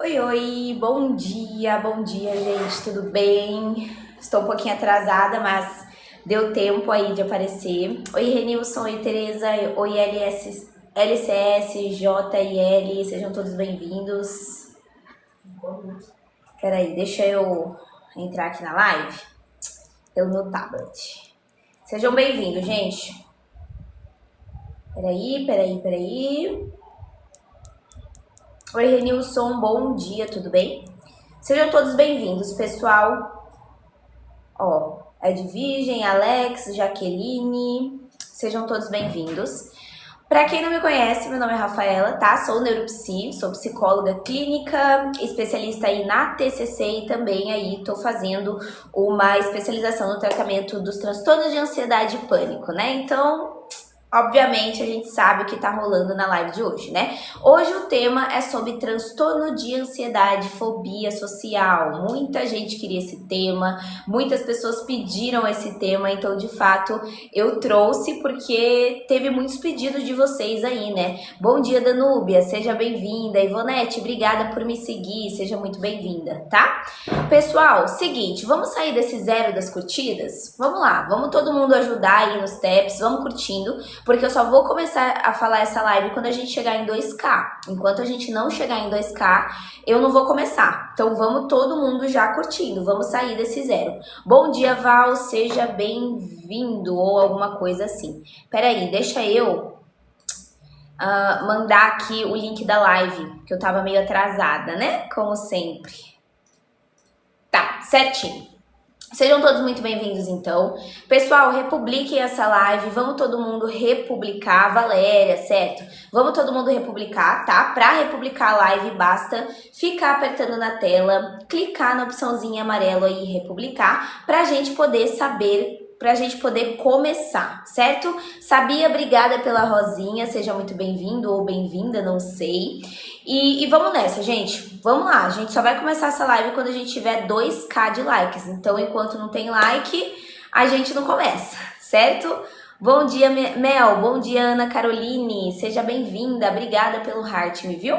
Oi, oi, bom dia, gente, tudo bem? Estou um pouquinho atrasada, mas deu tempo aí de aparecer. Oi, Renilson, oi, Tereza, oi, LCS, JL, sejam todos bem-vindos. Peraí, deixa eu entrar aqui na live pelo meu tablet. Sejam bem-vindos, gente. Peraí. Oi, Renilson, bom dia, tudo bem? Sejam todos bem-vindos, pessoal. Ó, Edvigem, Alex, Jaqueline, sejam todos bem-vindos. Para quem não me conhece, meu nome é Rafaela, tá? Sou neuropsi, sou psicóloga clínica, especialista aí na TCC e também aí tô fazendo uma especialização no tratamento dos transtornos de ansiedade e pânico, né? Então, obviamente, a gente sabe o que tá rolando na live de hoje, né? Hoje o tema é sobre transtorno de ansiedade, fobia social. Muita gente queria esse tema, muitas pessoas pediram esse tema, então, de fato, eu trouxe porque teve muitos pedidos de vocês aí, né? Bom dia, Danúbia, seja bem-vinda. Ivonete, obrigada por me seguir, seja muito bem-vinda, tá? Pessoal, seguinte, vamos sair desse zero das curtidas? Vamos lá, vamos todo mundo ajudar aí nos taps, vamos curtindo, porque eu só vou começar a falar essa live quando a gente chegar em 2K. Enquanto a gente não chegar em 2K, eu não vou começar. Então vamos todo mundo já curtindo, vamos sair desse zero. Bom dia, Val, seja bem-vindo, ou alguma coisa assim. Peraí, deixa eu mandar aqui o link da live, que eu tava meio atrasada, né? Como sempre. Tá, certinho. Sejam todos muito bem-vindos, então. Pessoal, republiquem essa live, vamos todo mundo republicar, Valéria, certo? Vamos todo mundo republicar, tá? Para republicar a live, basta ficar apertando na tela, clicar na opçãozinha amarela aí, republicar, pra gente poder saber, pra gente poder começar, certo? Sabia, obrigada pela rosinha, seja muito bem-vindo ou bem-vinda, não sei. E vamos nessa, gente. Vamos lá, a gente só vai começar essa live quando a gente tiver 2K de likes. Então, enquanto não tem like, a gente não começa, certo? Bom dia, Mel. Bom dia, Ana Caroline. Seja bem-vinda. Obrigada pelo heart, me viu?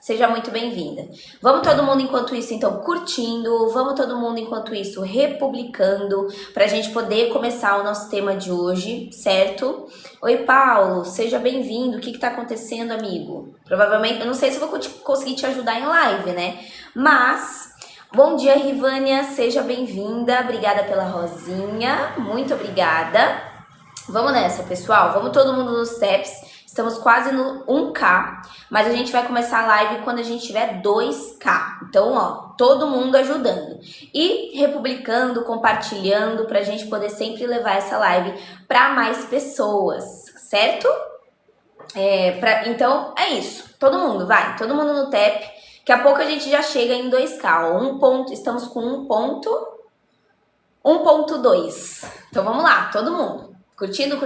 Seja muito bem-vinda. Vamos todo mundo, enquanto isso, então, curtindo. Vamos todo mundo, enquanto isso, republicando, para a gente poder começar o nosso tema de hoje, certo? Oi, Paulo, seja bem-vindo. O que tá acontecendo, amigo? Provavelmente, eu não sei se eu vou conseguir te ajudar em live, né? Mas, bom dia, Rivânia, seja bem-vinda. Obrigada pela rosinha, muito obrigada. Vamos nessa, pessoal. Vamos todo mundo nos steps. Estamos quase no 1K, mas a gente vai começar a live quando a gente tiver 2K. Então, ó, todo mundo ajudando. E republicando, compartilhando, pra gente poder sempre levar essa live pra mais pessoas, certo? Então, é isso. Todo mundo, vai. Todo mundo no tap. Daqui a pouco a gente já chega em 2K. Ó, estamos com 1.2. Então, vamos lá, todo mundo. Curtindo.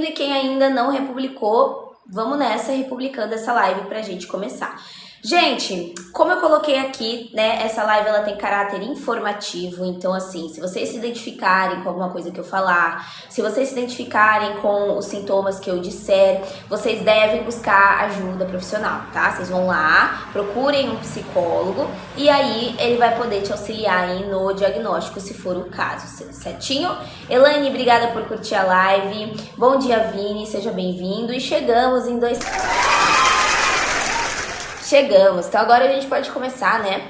E quem ainda não republicou, vamos nessa, republicando essa live pra gente começar. Gente, como eu coloquei aqui, né, essa live ela tem caráter informativo, então assim, se vocês se identificarem com alguma coisa que eu falar, se vocês se identificarem com os sintomas que eu disser, vocês devem buscar ajuda profissional, tá? Vocês vão lá, procurem um psicólogo e aí ele vai poder te auxiliar aí no diagnóstico, se for o caso, certinho? Elaine, obrigada por curtir a live. Bom dia, Vini, seja bem-vindo. E chegamos em 2... Chegamos, então agora a gente pode começar, né?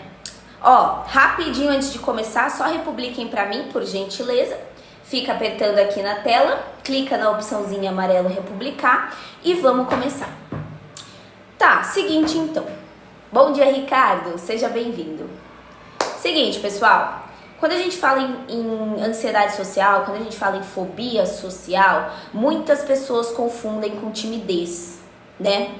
Ó, rapidinho antes de começar, só republiquem pra mim, por gentileza. Fica apertando aqui na tela, clica na opçãozinha amarela republicar e vamos começar. Tá, seguinte então. Bom dia, Ricardo, seja bem-vindo. Seguinte, pessoal, quando a gente fala em ansiedade social, quando a gente fala em fobia social, muitas pessoas confundem com timidez, né?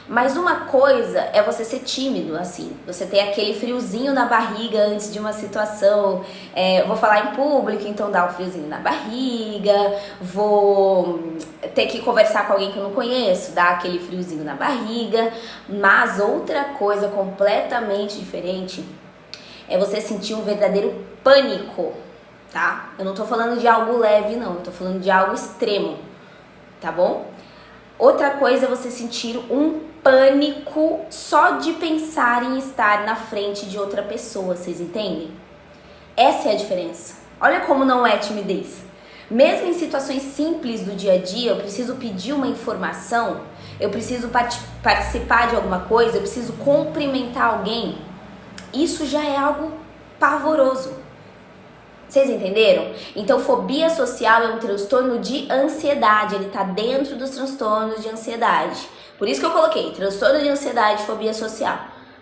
Mas uma coisa é você ser tímido, assim, você ter aquele friozinho na barriga antes de uma situação, eu vou falar em público, então dá um friozinho na barriga, vou ter que conversar com alguém que eu não conheço, dá aquele friozinho na barriga, mas outra coisa completamente diferente é você sentir um verdadeiro pânico, tá? Eu não tô falando de algo leve, não, eu tô falando de algo extremo, tá bom? Outra coisa é você sentir um pânico só de pensar em estar na frente de outra pessoa, vocês entendem? Essa é a diferença. Olha como não é timidez. Mesmo em situações simples do dia a dia, eu preciso pedir uma informação, eu preciso participar de alguma coisa, eu preciso cumprimentar alguém. Isso já é algo pavoroso. Vocês entenderam? Então, fobia social é um transtorno de ansiedade, ele tá dentro dos transtornos de ansiedade. Por isso que eu coloquei transtorno de ansiedade e fobia social.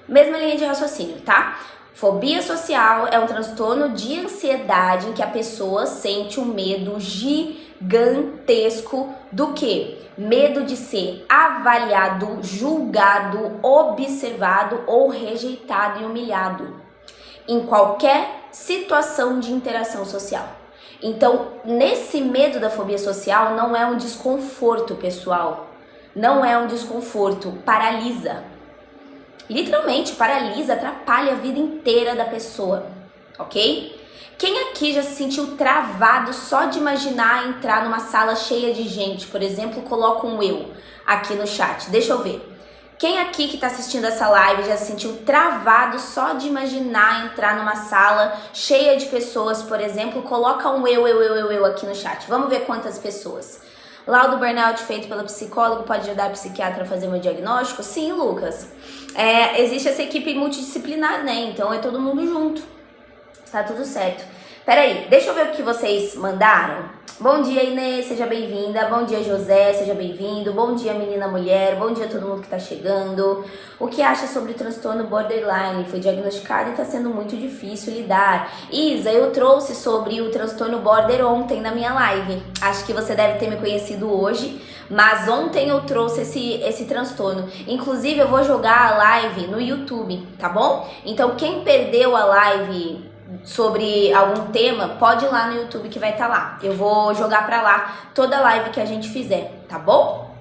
Mesma linha de raciocínio, tá? Fobia social é um transtorno de ansiedade em que a pessoa sente um medo gigantesco do quê? Medo de ser avaliado, julgado, observado ou rejeitado e humilhado em qualquer situação de interação social. Então, nesse medo da fobia social não é um desconforto, pessoal. Não é um desconforto, paralisa. Literalmente, paralisa, atrapalha a vida inteira da pessoa, ok? Quem aqui já se sentiu travado só de imaginar entrar numa sala cheia de gente? Por exemplo, coloca um eu aqui no chat, deixa eu ver. Quem aqui que tá assistindo essa live já se sentiu travado só de imaginar entrar numa sala cheia de pessoas, por exemplo, coloca um eu aqui no chat. Vamos ver quantas pessoas. Laudo burnout feito pelo psicólogo pode ajudar a psiquiatra a fazer meu diagnóstico? Sim, Lucas. Existe essa equipe multidisciplinar, né? Então é todo mundo junto. Tá tudo certo. Peraí, deixa eu ver o que vocês mandaram. Bom dia, Inês, seja bem-vinda. Bom dia, José, seja bem-vindo. Bom dia, menina mulher. Bom dia a todo mundo que tá chegando. O que acha sobre o transtorno borderline? Foi diagnosticado e tá sendo muito difícil lidar. Isa, eu trouxe sobre o transtorno border ontem na minha live. Acho que você deve ter me conhecido hoje, mas ontem eu trouxe esse transtorno. Inclusive, eu vou jogar a live no YouTube, tá bom? Então, quem perdeu a live sobre algum tema, pode ir lá no YouTube que vai estar lá. Eu vou jogar pra lá toda live que a gente fizer, tá bom?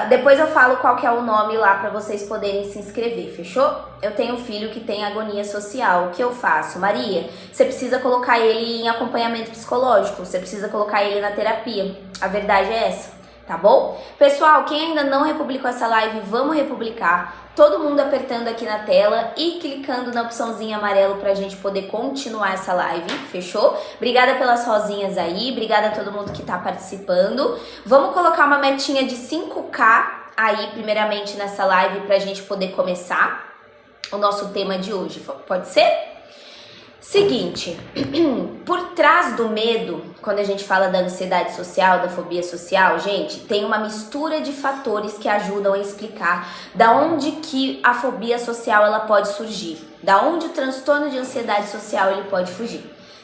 Depois eu falo qual que é o nome lá pra vocês poderem se inscrever, fechou? Eu tenho um filho que tem agonia social, o que eu faço? Maria, você precisa colocar ele em acompanhamento psicológico, você precisa colocar ele na terapia. A verdade é essa, tá bom? Pessoal, quem ainda não republicou essa live, vamos republicar. Todo mundo apertando aqui na tela e clicando na opçãozinha amarelo pra gente poder continuar essa live, fechou? Obrigada pelas rosinhas aí, obrigada a todo mundo que tá participando. Vamos colocar uma metinha de 5K aí, primeiramente, nessa live pra gente poder começar o nosso tema de hoje, pode ser? Seguinte, por trás do medo, quando a gente fala da ansiedade social, da fobia social, gente, tem uma mistura de fatores que ajudam a explicar da onde que a fobia social ela pode surgir, da onde o transtorno de ansiedade social ele pode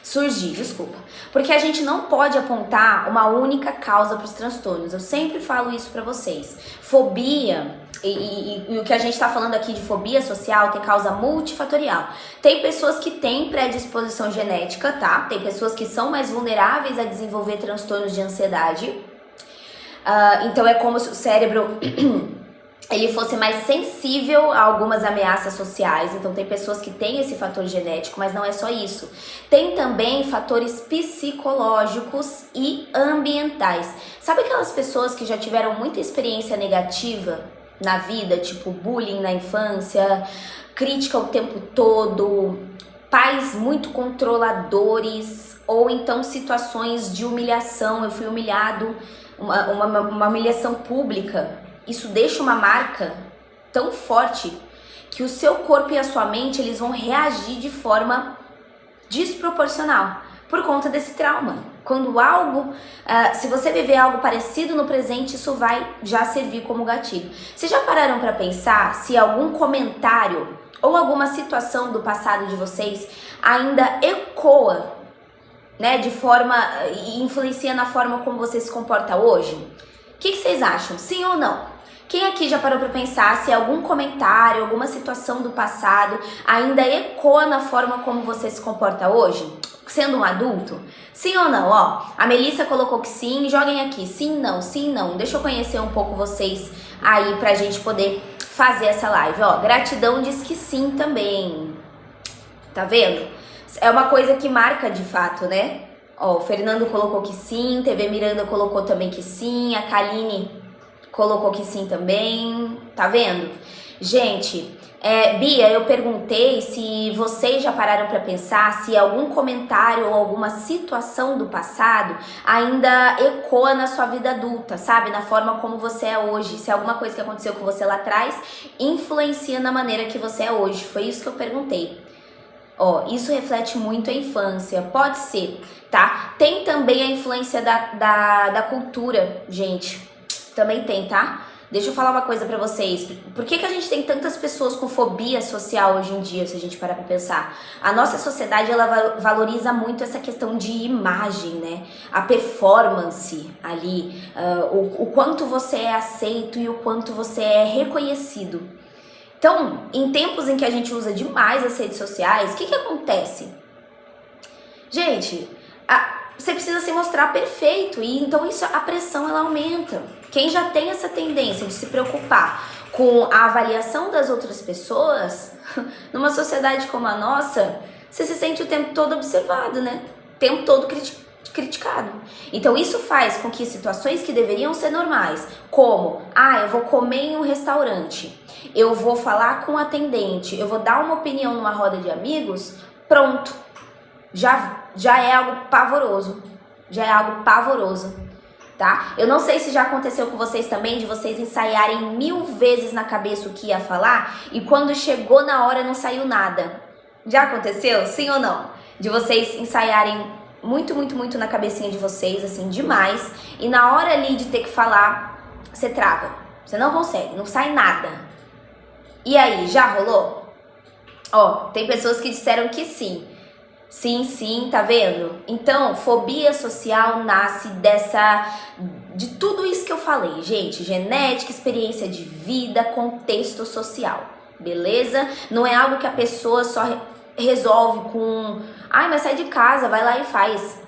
surgir, desculpa. Porque a gente não pode apontar uma única causa para os transtornos. Eu sempre falo isso para vocês. Fobia e o que a gente está falando aqui de fobia social tem causa multifatorial. Tem pessoas que têm predisposição genética, tá? Tem pessoas que são mais vulneráveis a desenvolver transtornos de ansiedade. Então é como se o cérebro ele fosse mais sensível a algumas ameaças sociais. Então tem pessoas que têm esse fator genético, mas não é só isso. Tem também fatores psicológicos e ambientais. Sabe aquelas pessoas que já tiveram muita experiência negativa na vida, tipo bullying na infância, crítica o tempo todo, pais muito controladores, ou então situações de humilhação, eu fui humilhado, uma humilhação pública. Isso deixa uma marca tão forte que o seu corpo e a sua mente eles vão reagir de forma desproporcional por conta desse trauma. Quando algo, se você viver algo parecido no presente, isso vai já servir como gatilho. Vocês já pararam para pensar se algum comentário ou alguma situação do passado de vocês ainda ecoa, né, de forma e influencia na forma como você se comporta hoje? O que vocês acham? Sim ou não? Quem aqui já parou para pensar se algum comentário, alguma situação do passado ainda ecoa na forma como você se comporta hoje? Sendo um adulto? Sim ou não? Ó, a Melissa colocou que sim, joguem aqui. Sim, não, sim, não. Deixa eu conhecer um pouco vocês aí pra gente poder fazer essa live. Ó, gratidão diz que sim também. Tá vendo? É uma coisa que marca de fato, né? Ó, o Fernando colocou que sim, TV Miranda colocou também que sim, a Kaline colocou que sim também. Tá vendo? Gente, Bia, eu perguntei se vocês já pararam para pensar se algum comentário ou alguma situação do passado ainda ecoa na sua vida adulta, sabe? Na forma como você é hoje. Se alguma coisa que aconteceu com você lá atrás influencia na maneira que você é hoje. Foi isso que eu perguntei. Ó, isso reflete muito a infância. Pode ser, tá? Tem também a influência da cultura, gente. Também tem, tá? Deixa eu falar uma coisa pra vocês. Por que a gente tem tantas pessoas com fobia social hoje em dia, se a gente parar pra pensar? A nossa sociedade, ela valoriza muito essa questão de imagem, né? A performance ali, o quanto você é aceito e o quanto você é reconhecido. Então, em tempos em que a gente usa demais as redes sociais, o que acontece? Gente, você precisa se mostrar perfeito e então a pressão ela aumenta. Quem já tem essa tendência de se preocupar com a avaliação das outras pessoas, numa sociedade como a nossa, você se sente o tempo todo observado, né? O tempo todo criticado. Então isso faz com que situações que deveriam ser normais, como, eu vou comer em um restaurante, eu vou falar com o atendente, eu vou dar uma opinião numa roda de amigos, pronto. Já é algo pavoroso. Já é algo pavoroso, tá? Eu não sei se já aconteceu com vocês também, de vocês ensaiarem 1000 vezes na cabeça o que ia falar e quando chegou na hora não saiu nada. Já aconteceu? Sim ou não? De vocês ensaiarem muito na cabecinha de vocês, assim, demais, e na hora ali de ter que falar, você trava. Você não consegue, não sai nada. E aí, já rolou? Ó, tem pessoas que disseram que sim. Sim, tá vendo? Então, fobia social nasce de tudo isso que eu falei, gente. Genética, experiência de vida, contexto social, beleza? Não é algo que a pessoa só resolve com... mas sai de casa, vai lá e faz.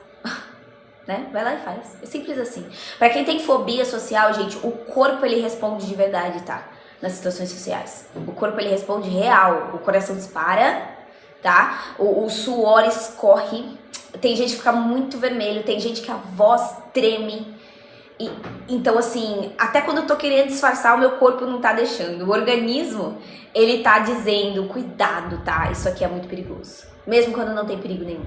Né? Vai lá e faz. É simples assim. Pra quem tem fobia social, gente, o corpo ele responde de verdade, tá? Nas situações sociais. O corpo ele responde real. O coração dispara, tá? O suor escorre. Tem gente que fica muito vermelho. Tem gente que a voz treme. Então, assim, até quando eu tô querendo disfarçar, o meu corpo não tá deixando. O organismo, ele tá dizendo, cuidado, tá? Isso aqui é muito perigoso. Mesmo quando não tem perigo nenhum.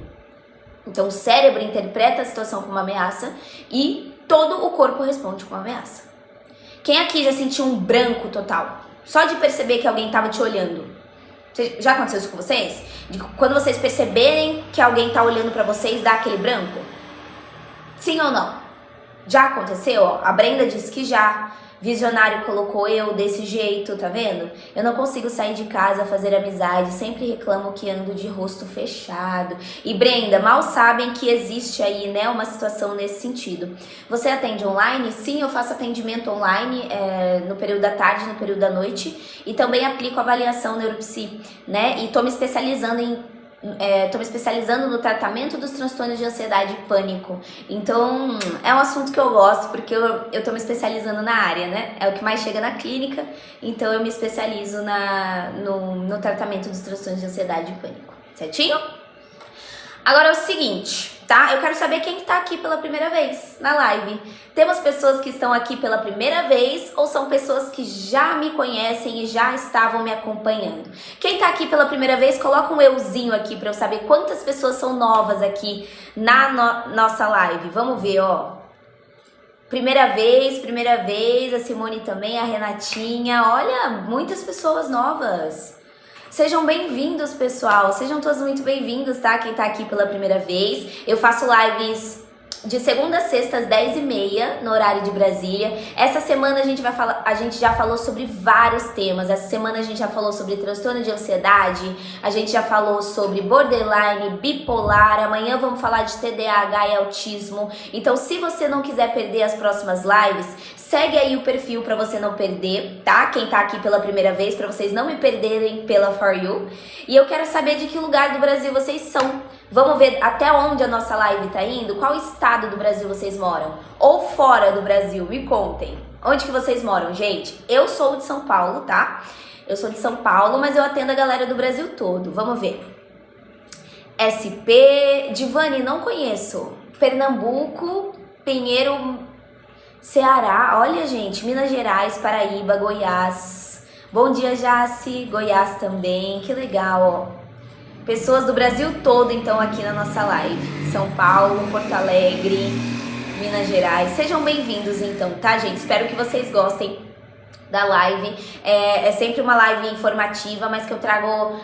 Então, o cérebro interpreta a situação como uma ameaça e todo o corpo responde com uma ameaça. Quem aqui já sentiu um branco total? Só de perceber que alguém tava te olhando. Já aconteceu isso com vocês? Quando vocês perceberem que alguém tá olhando pra vocês, dá aquele branco? Sim ou não? Já aconteceu? Ó, a Brenda disse que já. Visionário colocou eu desse jeito, tá vendo? Eu não consigo sair de casa, fazer amizade, sempre reclamo que ando de rosto fechado. E Brenda, mal sabem que existe aí, né, uma situação nesse sentido. Você atende online? Sim, eu faço atendimento online no período da tarde, no período da noite. E também aplico avaliação neuropsi, né? E tô me especializando no tratamento dos transtornos de ansiedade e pânico. Então, é um assunto que eu gosto, porque eu tô me especializando na área, né? É o que mais chega na clínica, então eu me especializo no tratamento dos transtornos de ansiedade e pânico. Certinho? Agora é o seguinte, tá? Eu quero saber quem tá aqui pela primeira vez na live. Temos pessoas que estão aqui pela primeira vez ou são pessoas que já me conhecem e já estavam me acompanhando? Quem tá aqui pela primeira vez, coloca um euzinho aqui pra eu saber quantas pessoas são novas aqui na nossa live. Vamos ver, ó. Primeira vez, a Simone também, a Renatinha. Olha, muitas pessoas novas. Sejam bem-vindos, pessoal. Sejam todos muito bem-vindos, tá? Quem tá aqui pela primeira vez. Eu faço lives de segunda a sexta às 10h30 no horário de Brasília. Essa semana a gente já falou sobre vários temas. Essa semana a gente já falou sobre transtorno de ansiedade, a gente já falou sobre borderline, bipolar. Amanhã vamos falar de TDAH e autismo. Então, se você não quiser perder as próximas lives, segue aí o perfil pra você não perder, tá? Quem tá aqui pela primeira vez, pra vocês não me perderem pela For You. E eu quero saber de que lugar do Brasil vocês são. Vamos ver até onde a nossa live tá indo? Qual estado do Brasil vocês moram? Ou fora do Brasil? Me contem. Onde que vocês moram, gente? Eu sou de São Paulo, tá? Eu sou de São Paulo, mas eu atendo a galera do Brasil todo. Vamos ver. SP... Divani, não conheço. Pernambuco, Pinheiro... Ceará, olha gente, Minas Gerais, Paraíba, Goiás. Bom dia, Jaci, Goiás também, que legal, ó. Pessoas do Brasil todo, então, aqui na nossa live. São Paulo, Porto Alegre, Minas Gerais. Sejam bem-vindos, então, tá, gente? Espero que vocês gostem da live. É sempre uma live informativa, mas que eu trago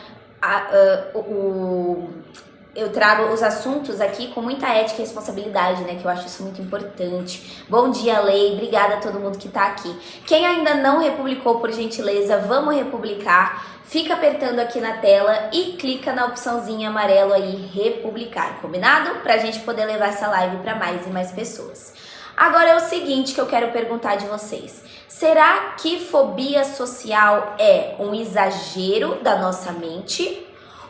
eu trago os assuntos aqui com muita ética e responsabilidade, né? Que eu acho isso muito importante. Bom dia, Lei. Obrigada a todo mundo que tá aqui. Quem ainda não republicou, por gentileza, vamos republicar. Fica apertando aqui na tela e clica na opçãozinha amarelo aí, republicar, combinado? Pra gente poder levar essa live para mais e mais pessoas. Agora é o seguinte que eu quero perguntar de vocês. Será que fobia social é um exagero da nossa mente?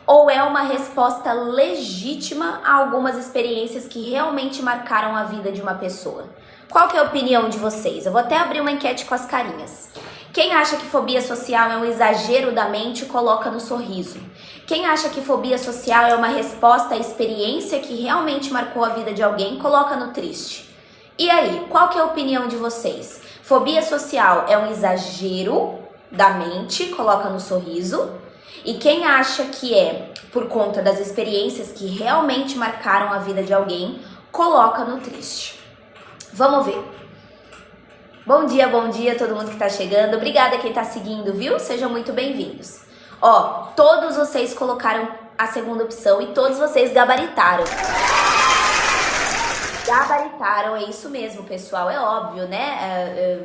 Ou é uma resposta legítima a algumas experiências que realmente marcaram a vida de uma pessoa? Qual que é a opinião de vocês? Eu vou até abrir uma enquete com as carinhas. Quem acha que fobia social é um exagero da mente, coloca no sorriso. Quem acha que fobia social é uma resposta à experiência que realmente marcou a vida de alguém, coloca no triste. E aí, qual que é a opinião de vocês? Fobia social é um exagero da mente, coloca no sorriso. E quem acha que é por conta das experiências que realmente marcaram a vida de alguém, coloca no triste. Vamos ver. Bom dia todo mundo que tá chegando. Obrigada quem tá seguindo, viu? Sejam muito bem-vindos. Ó, todos vocês colocaram a segunda opção e todos vocês gabaritaram. Gabaritaram, é isso mesmo, pessoal. É óbvio, né?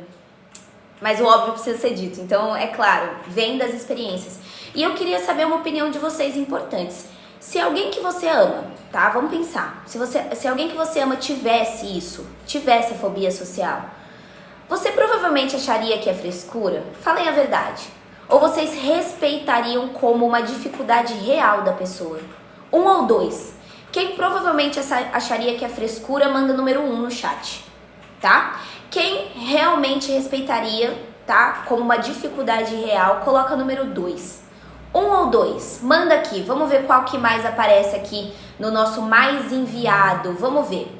Mas o óbvio precisa ser dito. Então, é claro, vem das experiências. E eu queria saber uma opinião de vocês importantes. Se alguém que você ama, tá? Vamos pensar. Se alguém que você ama tivesse isso, tivesse a fobia social, você provavelmente acharia que é frescura? Falem a verdade. Ou vocês respeitariam como uma dificuldade real da pessoa? 1 ou 2. Quem provavelmente acharia que é frescura, manda número 1 no chat, tá? Quem realmente respeitaria, tá? Como uma dificuldade real, coloca número 2. 1 ou 2, manda aqui, vamos ver qual que mais aparece aqui no nosso mais enviado, vamos ver.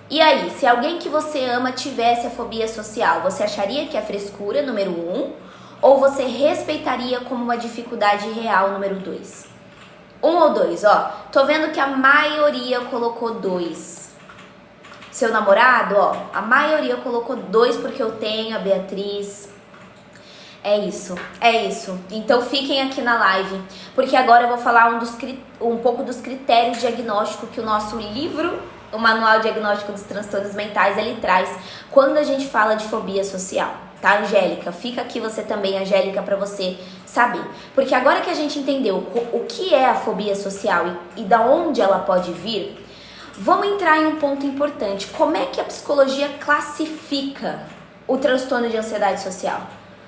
E aí, se alguém que você ama tivesse a fobia social, você acharia que é frescura, número 1, ou você respeitaria como uma dificuldade real, número 2? 1 ou 2, ó, tô vendo que a maioria colocou 2. Seu namorado, ó, a maioria colocou 2 porque eu tenho, a Beatriz. É isso. Então fiquem aqui na live, porque agora eu vou falar um pouco dos critérios diagnósticos que o nosso livro, o Manual Diagnóstico dos Transtornos Mentais, ele traz quando a gente fala de fobia social, tá, Angélica? Fica aqui você também, Angélica, para você saber. Porque agora que a gente entendeu o que é a fobia social e da onde ela pode vir, vamos entrar em um ponto importante. Como é que a psicologia classifica o transtorno de ansiedade social?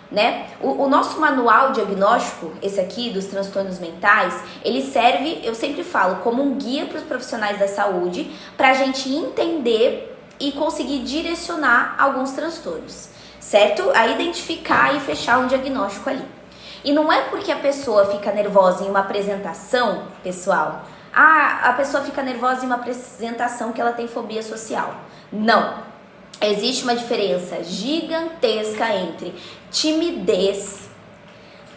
Né? O nosso manual diagnóstico, esse aqui dos transtornos mentais, ele serve, eu sempre falo, como um guia para os profissionais da saúde, para a gente entender e conseguir direcionar alguns transtornos, certo? A identificar e fechar um diagnóstico ali. E não é porque a pessoa fica nervosa em uma apresentação, pessoal, a pessoa fica nervosa em uma apresentação que ela tem fobia social. Não. Existe uma diferença gigantesca entre timidez,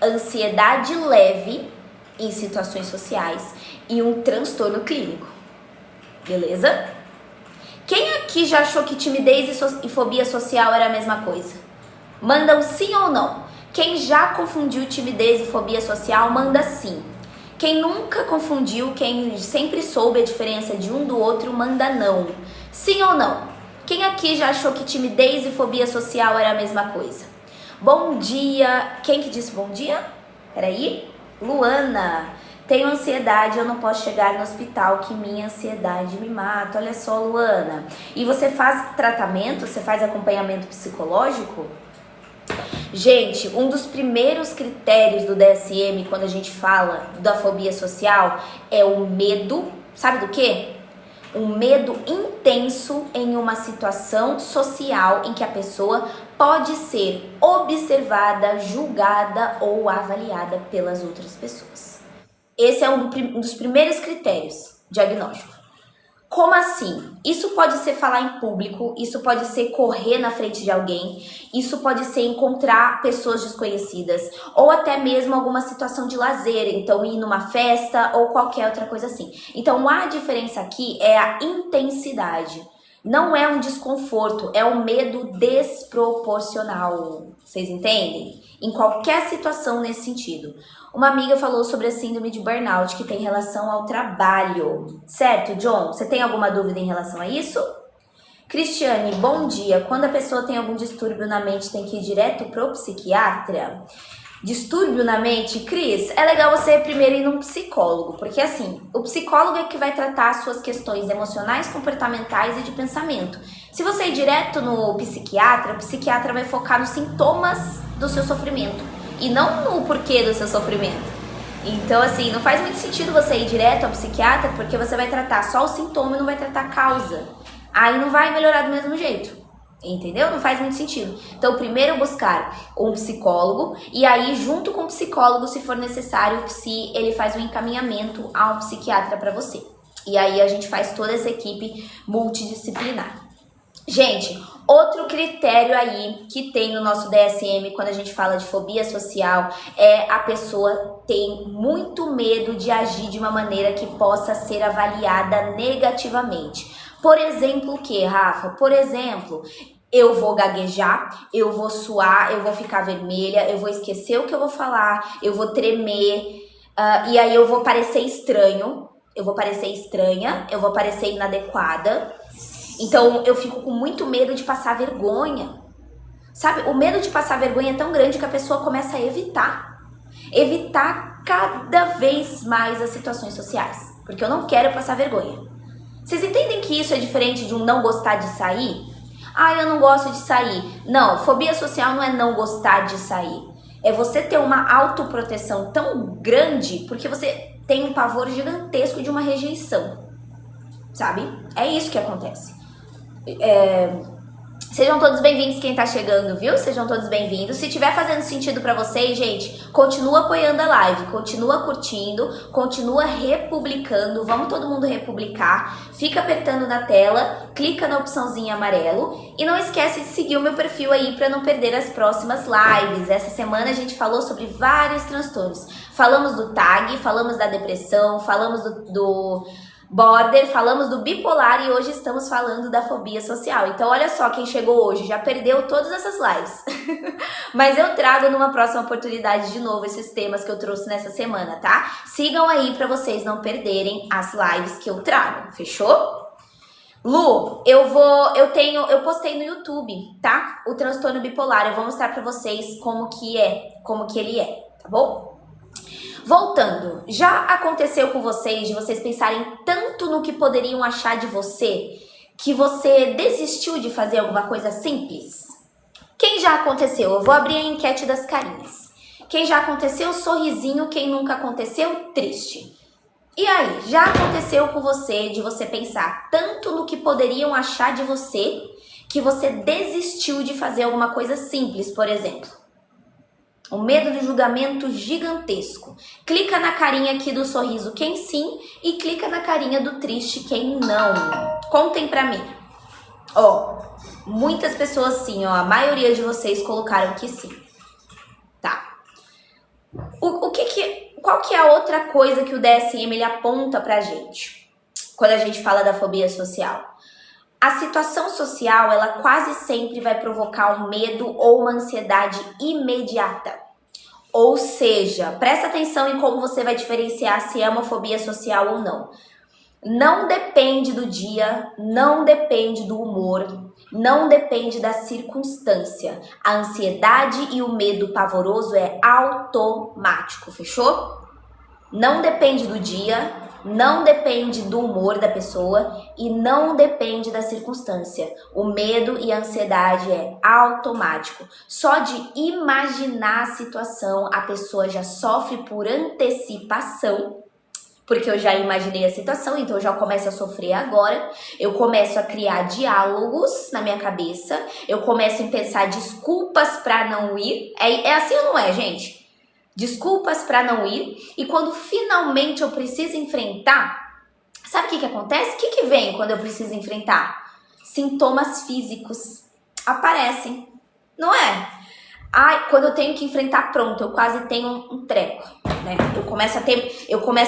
ansiedade leve em situações sociais e um transtorno clínico. Beleza? Quem aqui já achou que timidez e fobia social era a mesma coisa? Manda um sim ou não. Quem já confundiu timidez e fobia social, manda sim. Quem nunca confundiu, quem sempre soube a diferença de um do outro, manda não. Sim ou não? Quem aqui já achou que timidez e fobia social era a mesma coisa? Bom dia. Quem que disse bom dia? Peraí. Luana. Tenho ansiedade, eu não posso chegar no hospital, que minha ansiedade me mata. Olha só, Luana. E você faz tratamento? Você faz acompanhamento psicológico? Gente, um dos primeiros critérios do DSM, quando a gente fala da fobia social, é o medo. Sabe do quê? Um medo intenso em uma situação social em que a pessoa pode ser observada, julgada ou avaliada pelas outras pessoas. Esse é um dos primeiros critérios diagnósticos. Como assim? Isso pode ser falar em público, isso pode ser correr na frente de alguém, isso pode ser encontrar pessoas desconhecidas, ou até mesmo alguma situação de lazer, então ir numa festa ou qualquer outra coisa assim. Então a diferença aqui é a intensidade. Não é um desconforto, é um medo desproporcional. Vocês entendem? Em qualquer situação nesse sentido. Uma amiga falou sobre a síndrome de burnout que tem relação ao trabalho. Certo, John? Você tem alguma dúvida em relação a isso? Cristiane, bom dia. Quando a pessoa tem algum distúrbio na mente, tem que ir direto pro psiquiatra? Distúrbio na mente? Cris, é legal você primeiro ir num psicólogo, porque assim, o psicólogo é que vai tratar as suas questões emocionais, comportamentais e de pensamento. Se você ir direto no psiquiatra, o psiquiatra vai focar nos sintomas do seu sofrimento e não no porquê do seu sofrimento. Então assim, não faz muito sentido você ir direto ao psiquiatra, porque você vai tratar só o sintoma e não vai tratar a causa. Aí não vai melhorar do mesmo jeito. Entendeu? Não faz muito sentido. Então, primeiro buscar um psicólogo e aí, junto com o psicólogo, se for necessário, se ele faz um encaminhamento a um psiquiatra para você. E aí a gente faz toda essa equipe multidisciplinar. Gente, outro critério aí que tem no nosso DSM quando a gente fala de fobia social é a pessoa tem muito medo de agir de uma maneira que possa ser avaliada negativamente. Por exemplo, o que, Rafa? Por exemplo, eu vou gaguejar, eu vou suar, eu vou ficar vermelha, eu vou esquecer o que eu vou falar, eu vou tremer, e aí eu vou parecer estranho, eu vou parecer estranha, eu vou parecer inadequada. Então, eu fico com muito medo de passar vergonha. Sabe, o medo de passar vergonha é tão grande que a pessoa começa a evitar cada vez mais as situações sociais, porque eu não quero passar vergonha. Vocês entendem que isso é diferente de um não gostar de sair? Ah, eu não gosto de sair. Não, fobia social não é não gostar de sair. É você ter uma autoproteção tão grande porque você tem um pavor gigantesco de uma rejeição. Sabe? É isso que acontece. Sejam todos bem-vindos quem tá chegando, viu? Sejam todos bem-vindos. Se tiver fazendo sentido pra vocês, gente, continua apoiando a live, continua curtindo, continua republicando, vamos todo mundo republicar. Fica apertando na tela, clica na opçãozinha amarelo e não esquece de seguir o meu perfil aí pra não perder as próximas lives. Essa semana a gente falou sobre vários transtornos. Falamos do TAG, falamos da depressão, falamos do border, falamos do bipolar e hoje estamos falando da fobia social. Então olha só quem chegou hoje, já perdeu todas essas lives. Mas eu trago numa próxima oportunidade de novo esses temas que eu trouxe nessa semana, tá? Sigam aí pra vocês não perderem as lives que eu trago, fechou? Lu, eu postei no YouTube, tá? O transtorno bipolar, eu vou mostrar pra vocês como que ele é, tá bom? Voltando, já aconteceu com vocês de vocês pensarem tanto no que poderiam achar de você que você desistiu de fazer alguma coisa simples? Quem já aconteceu? Eu vou abrir a enquete das carinhas. Quem já aconteceu, sorrisinho. Quem nunca aconteceu, triste. E aí, já aconteceu com você de você pensar tanto no que poderiam achar de você que você desistiu de fazer alguma coisa simples, por exemplo? O medo do julgamento gigantesco. Clica na carinha aqui do sorriso quem sim e clica na carinha do triste quem não. Contem pra mim. Ó, muitas pessoas sim, ó, a maioria de vocês colocaram que sim. Tá. Qual que é a outra coisa que o DSM ele aponta pra gente quando a gente fala da fobia social? A situação social, ela quase sempre vai provocar um medo ou uma ansiedade imediata. Ou seja, presta atenção em como você vai diferenciar se é uma fobia social ou não. Não depende do dia, não depende do humor, não depende da circunstância. A ansiedade e o medo pavoroso é automático, fechou? Não depende do dia, não depende do humor da pessoa e não depende da circunstância. O medo e a ansiedade é automático. Só de imaginar a situação, a pessoa já sofre por antecipação, porque eu já imaginei a situação, então eu já começo a sofrer agora. Eu começo a criar diálogos na minha cabeça, eu começo a pensar desculpas para não ir. É assim ou não é, gente? Desculpas para não ir, e quando finalmente eu preciso enfrentar, Sabe o que acontece? O que vem quando eu preciso enfrentar? Sintomas físicos aparecem, não é? Ai, quando eu tenho que enfrentar, pronto, eu quase tenho um treco, né? Eu começo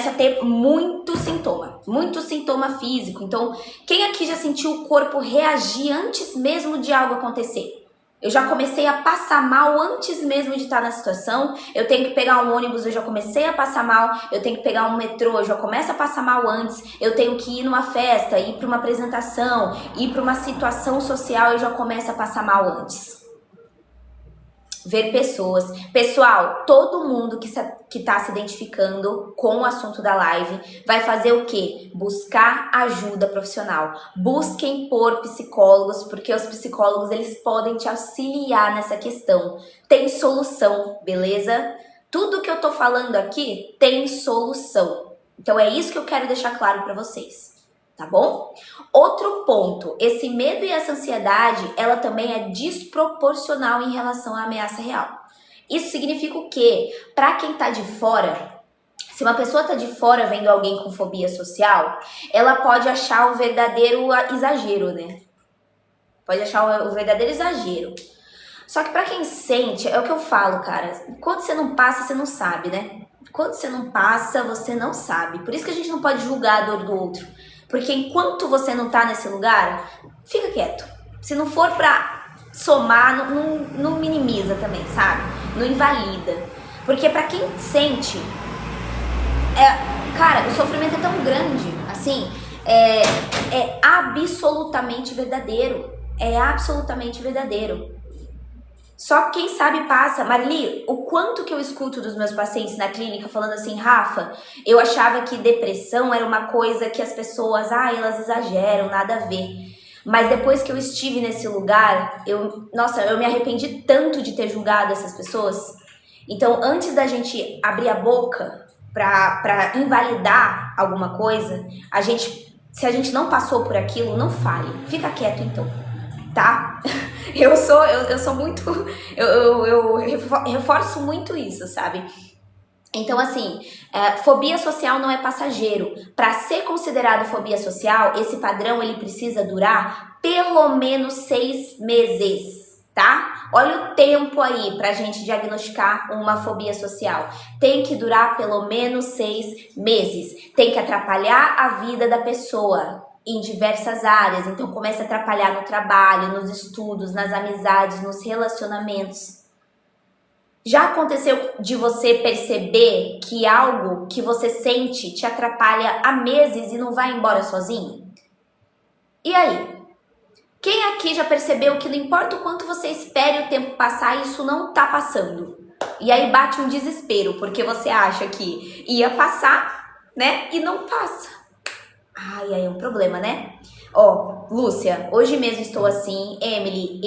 a ter muito sintoma físico. Então, quem aqui já sentiu o corpo reagir antes mesmo de algo acontecer? Eu já comecei a passar mal antes mesmo de estar na situação. Eu tenho que pegar um ônibus, eu já comecei a passar mal. Eu tenho que pegar um metrô, eu já começo a passar mal antes. Eu tenho que ir numa festa, ir para uma apresentação, ir para uma situação social, eu já começo a passar mal antes. Ver pessoas. Pessoal, todo mundo que tá se identificando com o assunto da live vai fazer o quê? Buscar ajuda profissional. Busquem por psicólogos, porque os psicólogos, eles podem te auxiliar nessa questão. Tem solução, beleza? Tudo que eu tô falando aqui tem solução. Então é isso que eu quero deixar claro para vocês. Tá bom? Outro ponto, esse medo e essa ansiedade, ela também é desproporcional em relação à ameaça real. Isso significa o quê? Para quem tá de fora, se uma pessoa tá de fora vendo alguém com fobia social, ela pode achar o verdadeiro exagero, né? Pode achar o verdadeiro exagero. Só que para quem sente, é o que eu falo, cara, quando você não passa, você não sabe, né? Quando você não passa, você não sabe. Por isso que a gente não pode julgar a dor do outro. Porque enquanto você não tá nesse lugar, fica quieto. Se não for pra somar, não minimiza também, sabe? Não invalida. Porque pra quem sente, cara, o sofrimento é tão grande, assim, é absolutamente verdadeiro. É absolutamente verdadeiro. Só quem sabe passa. Marli, o quanto que eu escuto dos meus pacientes na clínica falando assim, Rafa, eu achava que depressão era uma coisa que as pessoas, elas exageram, nada a ver. Mas depois que eu estive nesse lugar, eu me arrependi tanto de ter julgado essas pessoas. Então, antes da gente abrir a boca pra invalidar alguma coisa, se a gente não passou por aquilo, não fale. Fica quieto então, tá? Eu sou muito, eu reforço muito isso, sabe? Então, assim, fobia social não é passageiro. Para ser considerado fobia social, esse padrão ele precisa durar pelo menos 6 meses, tá? Olha o tempo aí pra gente diagnosticar uma fobia social. Tem que durar pelo menos 6 meses. Tem que atrapalhar a vida da pessoa em diversas áreas, então começa a atrapalhar no trabalho, nos estudos, nas amizades, nos relacionamentos. Já aconteceu de você perceber que algo que você sente te atrapalha há meses e não vai embora sozinho? E aí? Quem aqui já percebeu que não importa o quanto você espere o tempo passar, isso não tá passando? E aí bate um desespero, porque você acha que ia passar, né? E não passa. Ai, aí é um problema, né? Ó, Lúcia, hoje mesmo estou assim. Emily,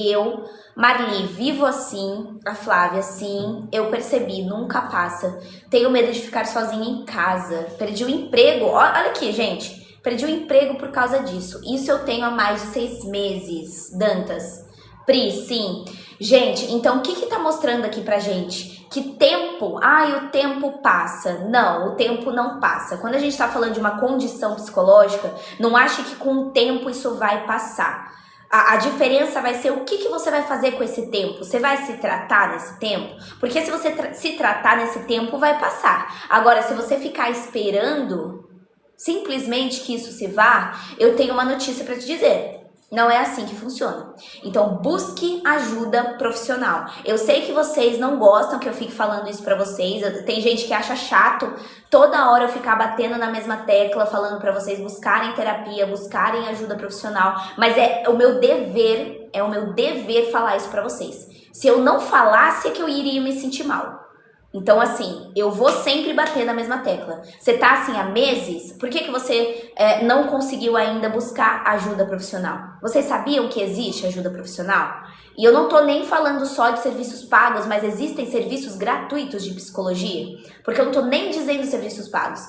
Marli, vivo assim. A Flávia, sim. Eu percebi, nunca passa. Tenho medo de ficar sozinha em casa. Perdi o emprego. Olha aqui, gente. Perdi o emprego por causa disso. Isso eu tenho há mais de 6 meses. Dantas. Pri, sim. Gente, então o que tá mostrando aqui pra gente? Que tempo, o tempo passa. Não, o tempo não passa. Quando a gente tá falando de uma condição psicológica, não ache que com o tempo isso vai passar. A diferença vai ser o que você vai fazer com esse tempo. Você vai se tratar nesse tempo? Porque se você se tratar nesse tempo, vai passar. Agora, se você ficar esperando simplesmente que isso se vá, eu tenho uma notícia pra te dizer. Não é assim que funciona. Então, busque ajuda profissional. Eu sei que vocês não gostam que eu fique falando isso pra vocês. Tem gente que acha chato toda hora eu ficar batendo na mesma tecla, falando pra vocês buscarem terapia, buscarem ajuda profissional. Mas é o meu dever falar isso pra vocês. Se eu não falasse, é que eu iria me sentir mal. Então, assim, eu vou sempre bater na mesma tecla. Você tá assim há meses, por que você não conseguiu ainda buscar ajuda profissional? Vocês sabiam que existe ajuda profissional? E eu não tô nem falando só de serviços pagos, mas existem serviços gratuitos de psicologia. Porque eu não tô nem dizendo serviços pagos.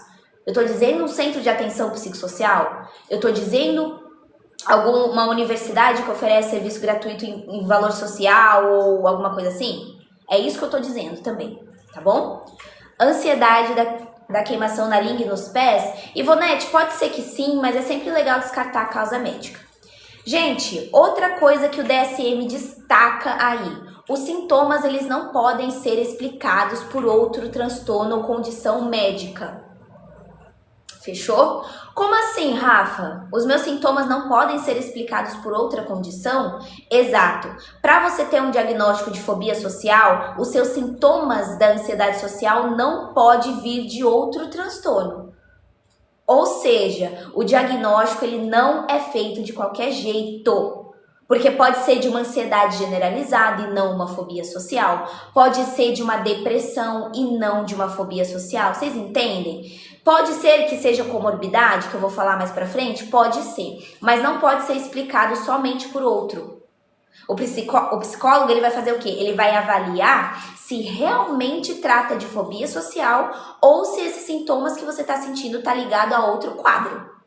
Eu tô dizendo um centro de atenção psicossocial. Eu tô dizendo alguma universidade que oferece serviço gratuito em valor social ou alguma coisa assim. É isso que eu tô dizendo também. Tá bom? Ansiedade da queimação na língua e nos pés? Ivonete, pode ser que sim, mas é sempre legal descartar a causa médica. Gente, outra coisa que o DSM destaca aí, os sintomas eles não podem ser explicados por outro transtorno ou condição médica. Fechou? Como assim, Rafa? Os meus sintomas não podem ser explicados por outra condição? Exato. Para você ter um diagnóstico de fobia social, os seus sintomas da ansiedade social não pode vir de outro transtorno. Ou seja, o diagnóstico ele não é feito de qualquer jeito. Porque pode ser de uma ansiedade generalizada e não uma fobia social. Pode ser de uma depressão e não de uma fobia social. Vocês entendem? Pode ser que seja comorbidade, que eu vou falar mais pra frente? Pode ser. Mas não pode ser explicado somente por outro. O psicólogo ele vai fazer o quê? Ele vai avaliar se realmente trata de fobia social ou se esses sintomas que você está sentindo tá ligado a outro quadro.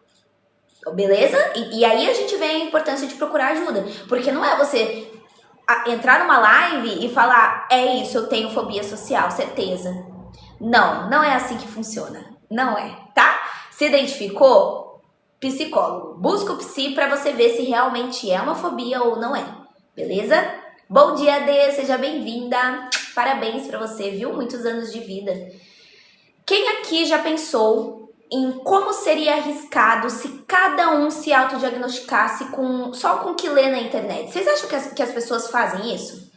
Beleza? E aí a gente vê a importância de procurar ajuda. Porque não é você entrar numa live e falar, é isso, eu tenho fobia social, certeza. Não é assim que funciona. Não é, tá? Se identificou? Psicólogo. Busca o psi pra você ver se realmente é uma fobia ou não é. Beleza? Bom dia, Dê, seja bem-vinda. Parabéns pra você, viu? Muitos anos de vida. Quem aqui já pensou em como seria arriscado se cada um se autodiagnosticasse só com o que lê na internet? Vocês acham que as pessoas fazem isso?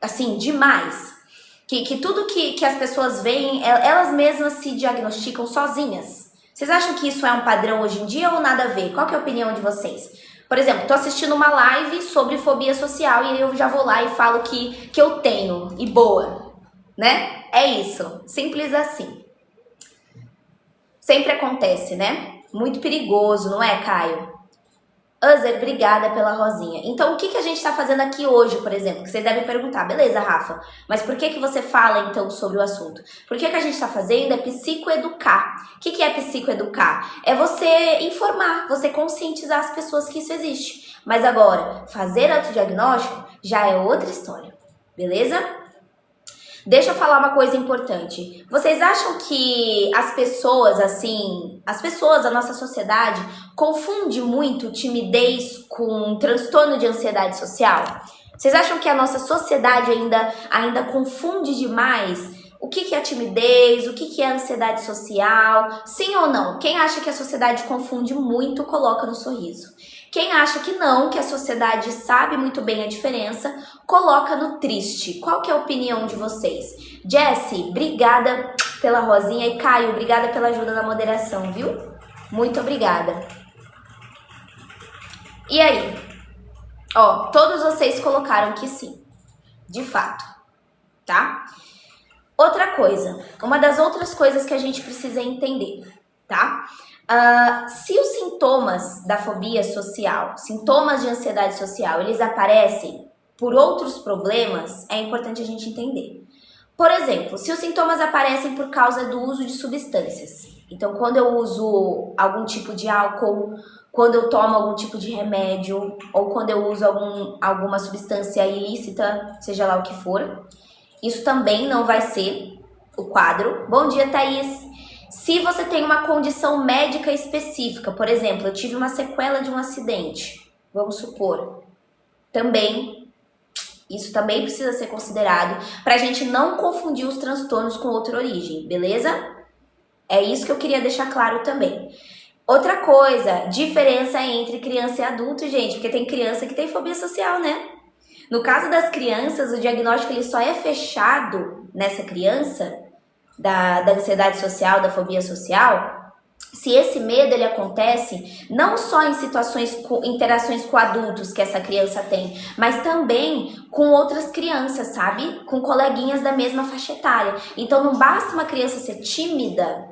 Assim, demais? Que tudo que as pessoas veem, elas mesmas se diagnosticam sozinhas? Vocês acham que isso é um padrão hoje em dia ou nada a ver? Qual que é a opinião de vocês? Por exemplo, tô assistindo uma live sobre fobia social e eu já vou lá e falo que eu tenho, e boa, né? É isso, simples assim. Sempre acontece, né? Muito perigoso, não é, Caio? Uzer, obrigada pela rosinha. Então, o que a gente tá fazendo aqui hoje, por exemplo? Que vocês devem perguntar, beleza, Rafa, mas por que você fala, então, sobre o assunto? Porque o que a gente tá fazendo é psicoeducar. O que é psicoeducar? É você informar, você conscientizar as pessoas que isso existe. Mas agora, fazer autodiagnóstico já é outra história, beleza? Deixa eu falar uma coisa importante. Vocês acham que as pessoas, da nossa sociedade, confundem muito timidez com transtorno de ansiedade social? Vocês acham que a nossa sociedade ainda confunde demais o que é timidez, o que é ansiedade social? Sim ou não? Quem acha que a sociedade confunde muito, coloca no sorriso. Quem acha que não, que a sociedade sabe muito bem a diferença, coloca no triste. Qual que é a opinião de vocês? Jessie, obrigada pela rosinha. E Caio, obrigada pela ajuda na moderação, viu? Muito obrigada. E aí? Ó, todos vocês colocaram que sim. De fato, tá? Outra coisa, uma das outras coisas que a gente precisa entender, tá? Se os sintomas da fobia social, sintomas de ansiedade social, eles aparecem por outros problemas, é importante a gente entender. Por exemplo, se os sintomas aparecem por causa do uso de substâncias. Então, quando eu uso algum tipo de álcool, quando eu tomo algum tipo de remédio, ou quando eu uso alguma substância ilícita, seja lá o que for, isso também não vai ser o quadro. Bom dia, Thaís! Se você tem uma condição médica específica, por exemplo, eu tive uma sequela de um acidente, vamos supor, isso também precisa ser considerado para a gente não confundir os transtornos com outra origem, beleza? É isso que eu queria deixar claro também. Outra coisa, diferença entre criança e adulto, gente, porque tem criança que tem fobia social, né? No caso das crianças, o diagnóstico ele só é fechado nessa criança da ansiedade social, da fobia social, se esse medo ele acontece não só em interações com adultos que essa criança tem, mas também com outras crianças, sabe? Com coleguinhas da mesma faixa etária. Então não basta uma criança ser tímida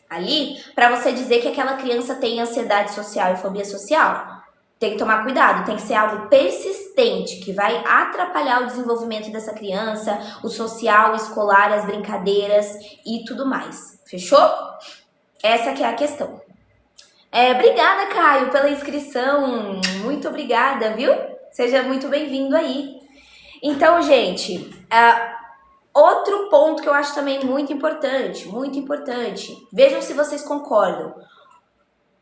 ali para você dizer que aquela criança tem ansiedade social e fobia social. Tem que tomar cuidado, tem que ser algo persistente, que vai atrapalhar o desenvolvimento dessa criança, o social, o escolar, as brincadeiras e tudo mais. Fechou? Essa que é a questão. Obrigada, Caio, pela inscrição. Muito obrigada, viu? Seja muito bem-vindo aí. Então, gente, Outro ponto que eu acho também muito importante, vejam se vocês concordam.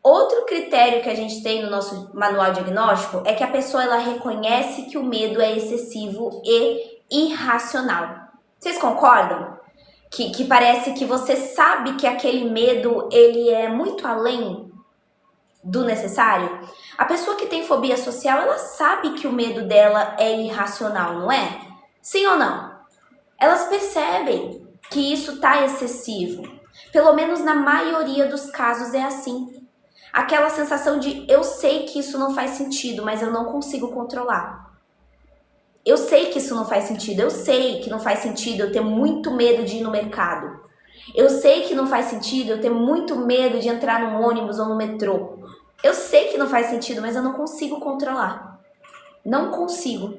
Outro critério que a gente tem no nosso manual diagnóstico é que a pessoa ela reconhece que o medo é excessivo e irracional. Vocês concordam? Que parece que você sabe que aquele medo ele é muito além do necessário? A pessoa que tem fobia social, ela sabe que o medo dela é irracional, não é? Sim ou não? Elas percebem que isso tá excessivo. Pelo menos na maioria dos casos é assim. Aquela sensação de eu sei que isso não faz sentido, mas eu não consigo controlar. Eu sei que isso não faz sentido, eu sei que não faz sentido eu ter muito medo de ir no mercado. Eu sei que não faz sentido eu ter muito medo de entrar num ônibus ou no metrô. Eu sei que não faz sentido, mas eu não consigo controlar. Não consigo.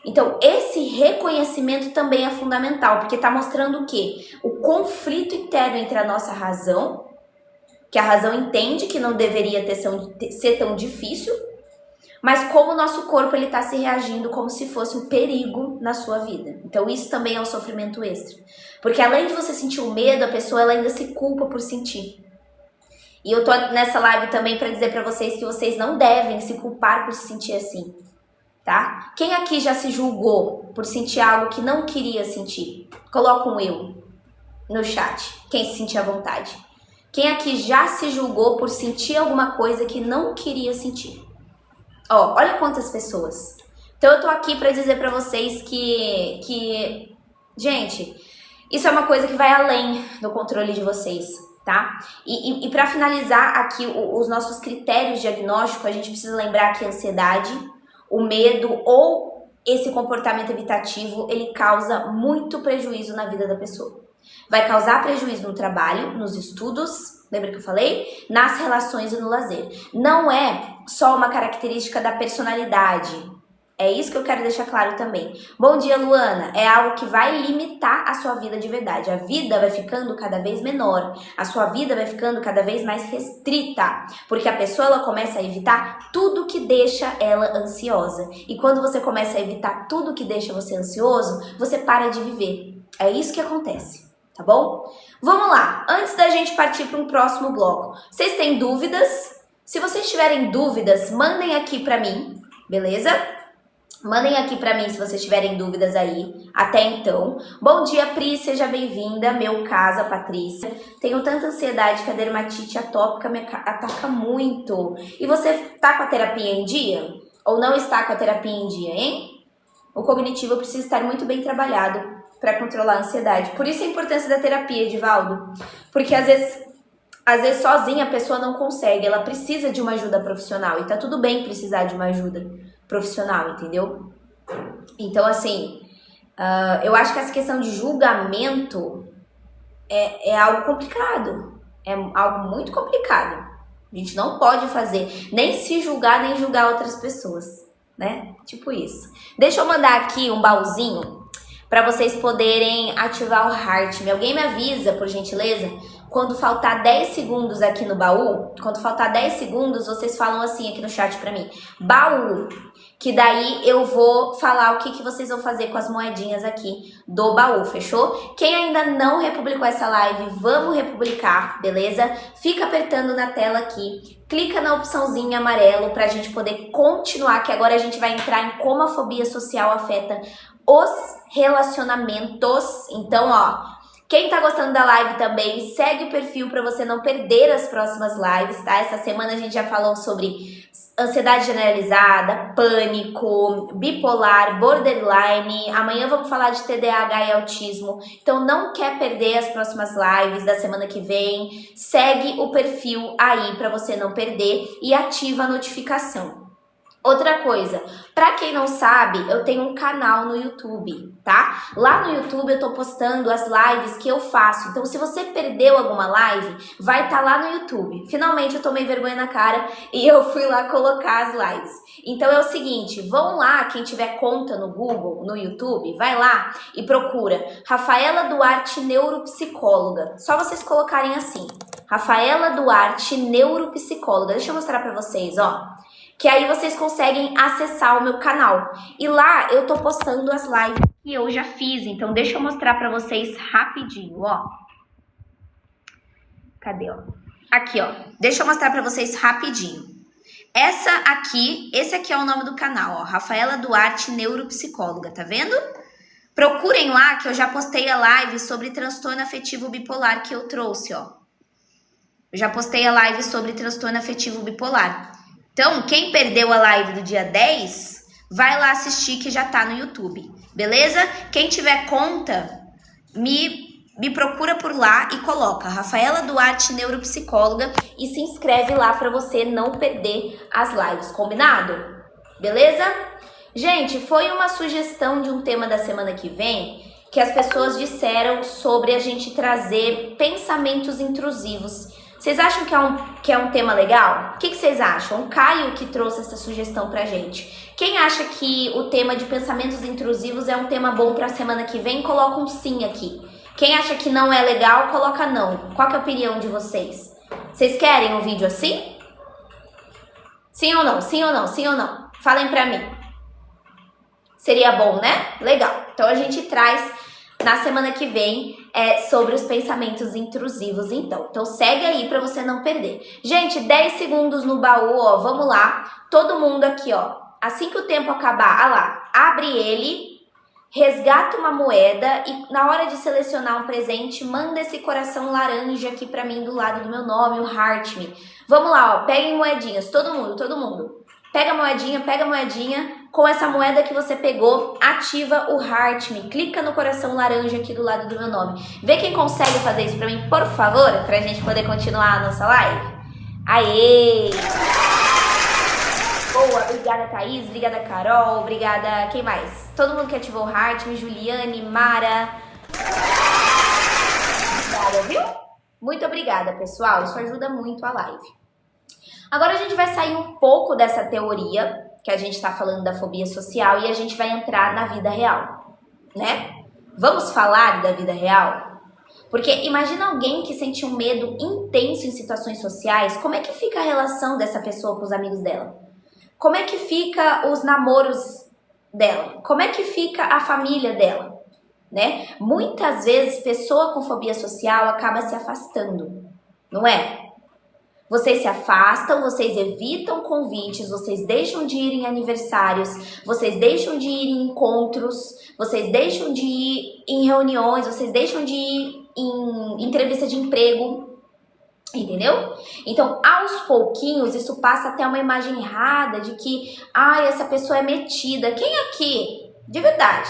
Então, esse reconhecimento também é fundamental, porque está mostrando o quê? O conflito interno entre a nossa razão, que a razão entende que não deveria ser tão difícil, mas como o nosso corpo está se reagindo como se fosse um perigo na sua vida. Então, isso também é um sofrimento extra. Porque além de você sentir o medo, a pessoa ela ainda se culpa por sentir. E eu tô nessa live também para dizer para vocês que vocês não devem se culpar por se sentir assim. Tá? Quem aqui já se julgou por sentir algo que não queria sentir? Coloca um eu no chat, quem se sentir à vontade. Quem aqui já se julgou por sentir alguma coisa que não queria sentir? Ó, olha quantas pessoas. Então eu tô aqui para dizer para vocês que, gente, isso é uma coisa que vai além do controle de vocês, tá? E para finalizar aqui os nossos critérios diagnósticos, a gente precisa lembrar que a ansiedade, o medo ou esse comportamento evitativo, ele causa muito prejuízo na vida da pessoa. Vai causar prejuízo no trabalho, nos estudos, lembra que eu falei? Nas relações e no lazer. Não é só uma característica da personalidade. É isso que eu quero deixar claro também. Bom dia, Luana. É algo que vai limitar a sua vida de verdade. A vida vai ficando cada vez menor. A sua vida vai ficando cada vez mais restrita. Porque a pessoa ela começa a evitar tudo que deixa ela ansiosa. E quando você começa a evitar tudo que deixa você ansioso, você para de viver. É isso que acontece, tá bom? Vamos lá. Antes da gente partir para um próximo bloco. Vocês têm dúvidas? Se vocês tiverem dúvidas, mandem aqui para mim, beleza? Mandem aqui pra mim se vocês tiverem dúvidas aí. Até então. Bom dia, Pri. Seja bem-vinda. Meu caso, a Patrícia. Tenho tanta ansiedade que a dermatite atópica me ataca muito. E você tá com a terapia em dia? Ou não está com a terapia em dia, hein? O cognitivo precisa estar muito bem trabalhado para controlar a ansiedade. Por isso a importância da terapia, Edivaldo. Porque às vezes sozinha a pessoa não consegue. Ela precisa de uma ajuda profissional. E tá tudo bem precisar de uma ajuda profissional, entendeu? Então, assim, eu acho que essa questão de julgamento é algo complicado. É algo muito complicado. A gente não pode fazer, nem se julgar, nem julgar outras pessoas, né? Tipo isso. Deixa eu mandar aqui um baúzinho para vocês poderem ativar o Heart. Alguém me avisa, por gentileza? Quando faltar 10 segundos aqui no baú, quando faltar 10 segundos, vocês falam assim aqui no chat pra mim. Baú. Que daí eu vou falar o que vocês vão fazer com as moedinhas aqui do baú, fechou? Quem ainda não republicou essa live, vamos republicar, beleza? Fica apertando na tela aqui. Clica na opçãozinha amarelo pra gente poder continuar, que agora a gente vai entrar em como a fobia social afeta os relacionamentos. Então, ó... Quem tá gostando da live também, segue o perfil para você não perder as próximas lives, tá? Essa semana a gente já falou sobre ansiedade generalizada, pânico, bipolar, borderline. Amanhã vamos falar de TDAH e autismo. Então não quer perder as próximas lives da semana que vem? Segue o perfil aí para você não perder e ativa a notificação. Outra coisa, pra quem não sabe, eu tenho um canal no YouTube, tá? Lá no YouTube eu tô postando as lives que eu faço. Então, se você perdeu alguma live, vai estar lá no YouTube. Finalmente eu tomei vergonha na cara e eu fui lá colocar as lives. Então é o seguinte, vão lá, quem tiver conta no Google, no YouTube, vai lá e procura Rafaela Duarte Neuropsicóloga. Só vocês colocarem assim, Rafaela Duarte Neuropsicóloga. Deixa eu mostrar pra vocês, ó. Que aí vocês conseguem acessar o meu canal. E lá eu tô postando as lives E eu já fiz, então deixa eu mostrar pra vocês rapidinho, ó. Cadê, ó? Aqui, ó. Deixa eu mostrar pra vocês rapidinho. Esse aqui é o nome do canal, ó. Rafaela Duarte, neuropsicóloga, tá vendo? Procurem lá que eu já postei a live sobre transtorno afetivo bipolar que eu trouxe, ó. Eu já postei a live sobre transtorno afetivo bipolar. Então, quem perdeu a live do dia 10, vai lá assistir que já tá no YouTube, beleza? Quem tiver conta, me procura por lá e coloca Rafaela Duarte, neuropsicóloga, e se inscreve lá para você não perder as lives, combinado? Beleza? Gente, foi uma sugestão de um tema da semana que vem que as pessoas disseram sobre a gente trazer pensamentos intrusivos. Vocês acham que é um tema legal? O que vocês acham? O Caio que trouxe essa sugestão pra gente. Quem acha que o tema de pensamentos intrusivos é um tema bom pra semana que vem, coloca um sim aqui. Quem acha que não é legal, coloca não. Qual que é a opinião de vocês? Vocês querem um vídeo assim? Sim ou não? Sim ou não? Sim ou não? Falem pra mim. Seria bom, né? Legal. Então a gente traz na semana que vem sobre os pensamentos intrusivos, então. Então segue aí pra você não perder. Gente, 10 segundos no baú, ó. Vamos lá. Todo mundo aqui, ó. Assim que o tempo acabar, lá, abre ele, resgata uma moeda e na hora de selecionar um presente, manda esse coração laranja aqui pra mim do lado do meu nome, o Heart Me. Vamos lá, ó. Peguem moedinhas, todo mundo, todo mundo. Pega a moedinha. Com essa moeda que você pegou, ativa o Heart Me. Clica no coração laranja aqui do lado do meu nome. Vê quem consegue fazer isso pra mim, por favor, pra gente poder continuar a nossa live. Aê! Boa, obrigada Thaís, obrigada Carol, obrigada... Quem mais? Todo mundo que ativou o Heart Me, Juliane, Mara. Obrigada, viu? Muito obrigada, pessoal. Isso ajuda muito a live. Agora a gente vai sair um pouco dessa teoria que a gente está falando da fobia social e a gente vai entrar na vida real, né? Vamos falar da vida real? Porque imagina alguém que sente um medo intenso em situações sociais, como é que fica a relação dessa pessoa com os amigos dela? Como é que fica os namoros dela? Como é que fica a família dela? Né? Muitas vezes, pessoa com fobia social acaba se afastando, não é? Vocês se afastam, vocês evitam convites, vocês deixam de ir em aniversários, vocês deixam de ir em encontros, vocês deixam de ir em reuniões, vocês deixam de ir em entrevista de emprego, entendeu? Então, aos pouquinhos, isso passa até uma imagem errada de que, essa pessoa é metida. Quem aqui, de verdade,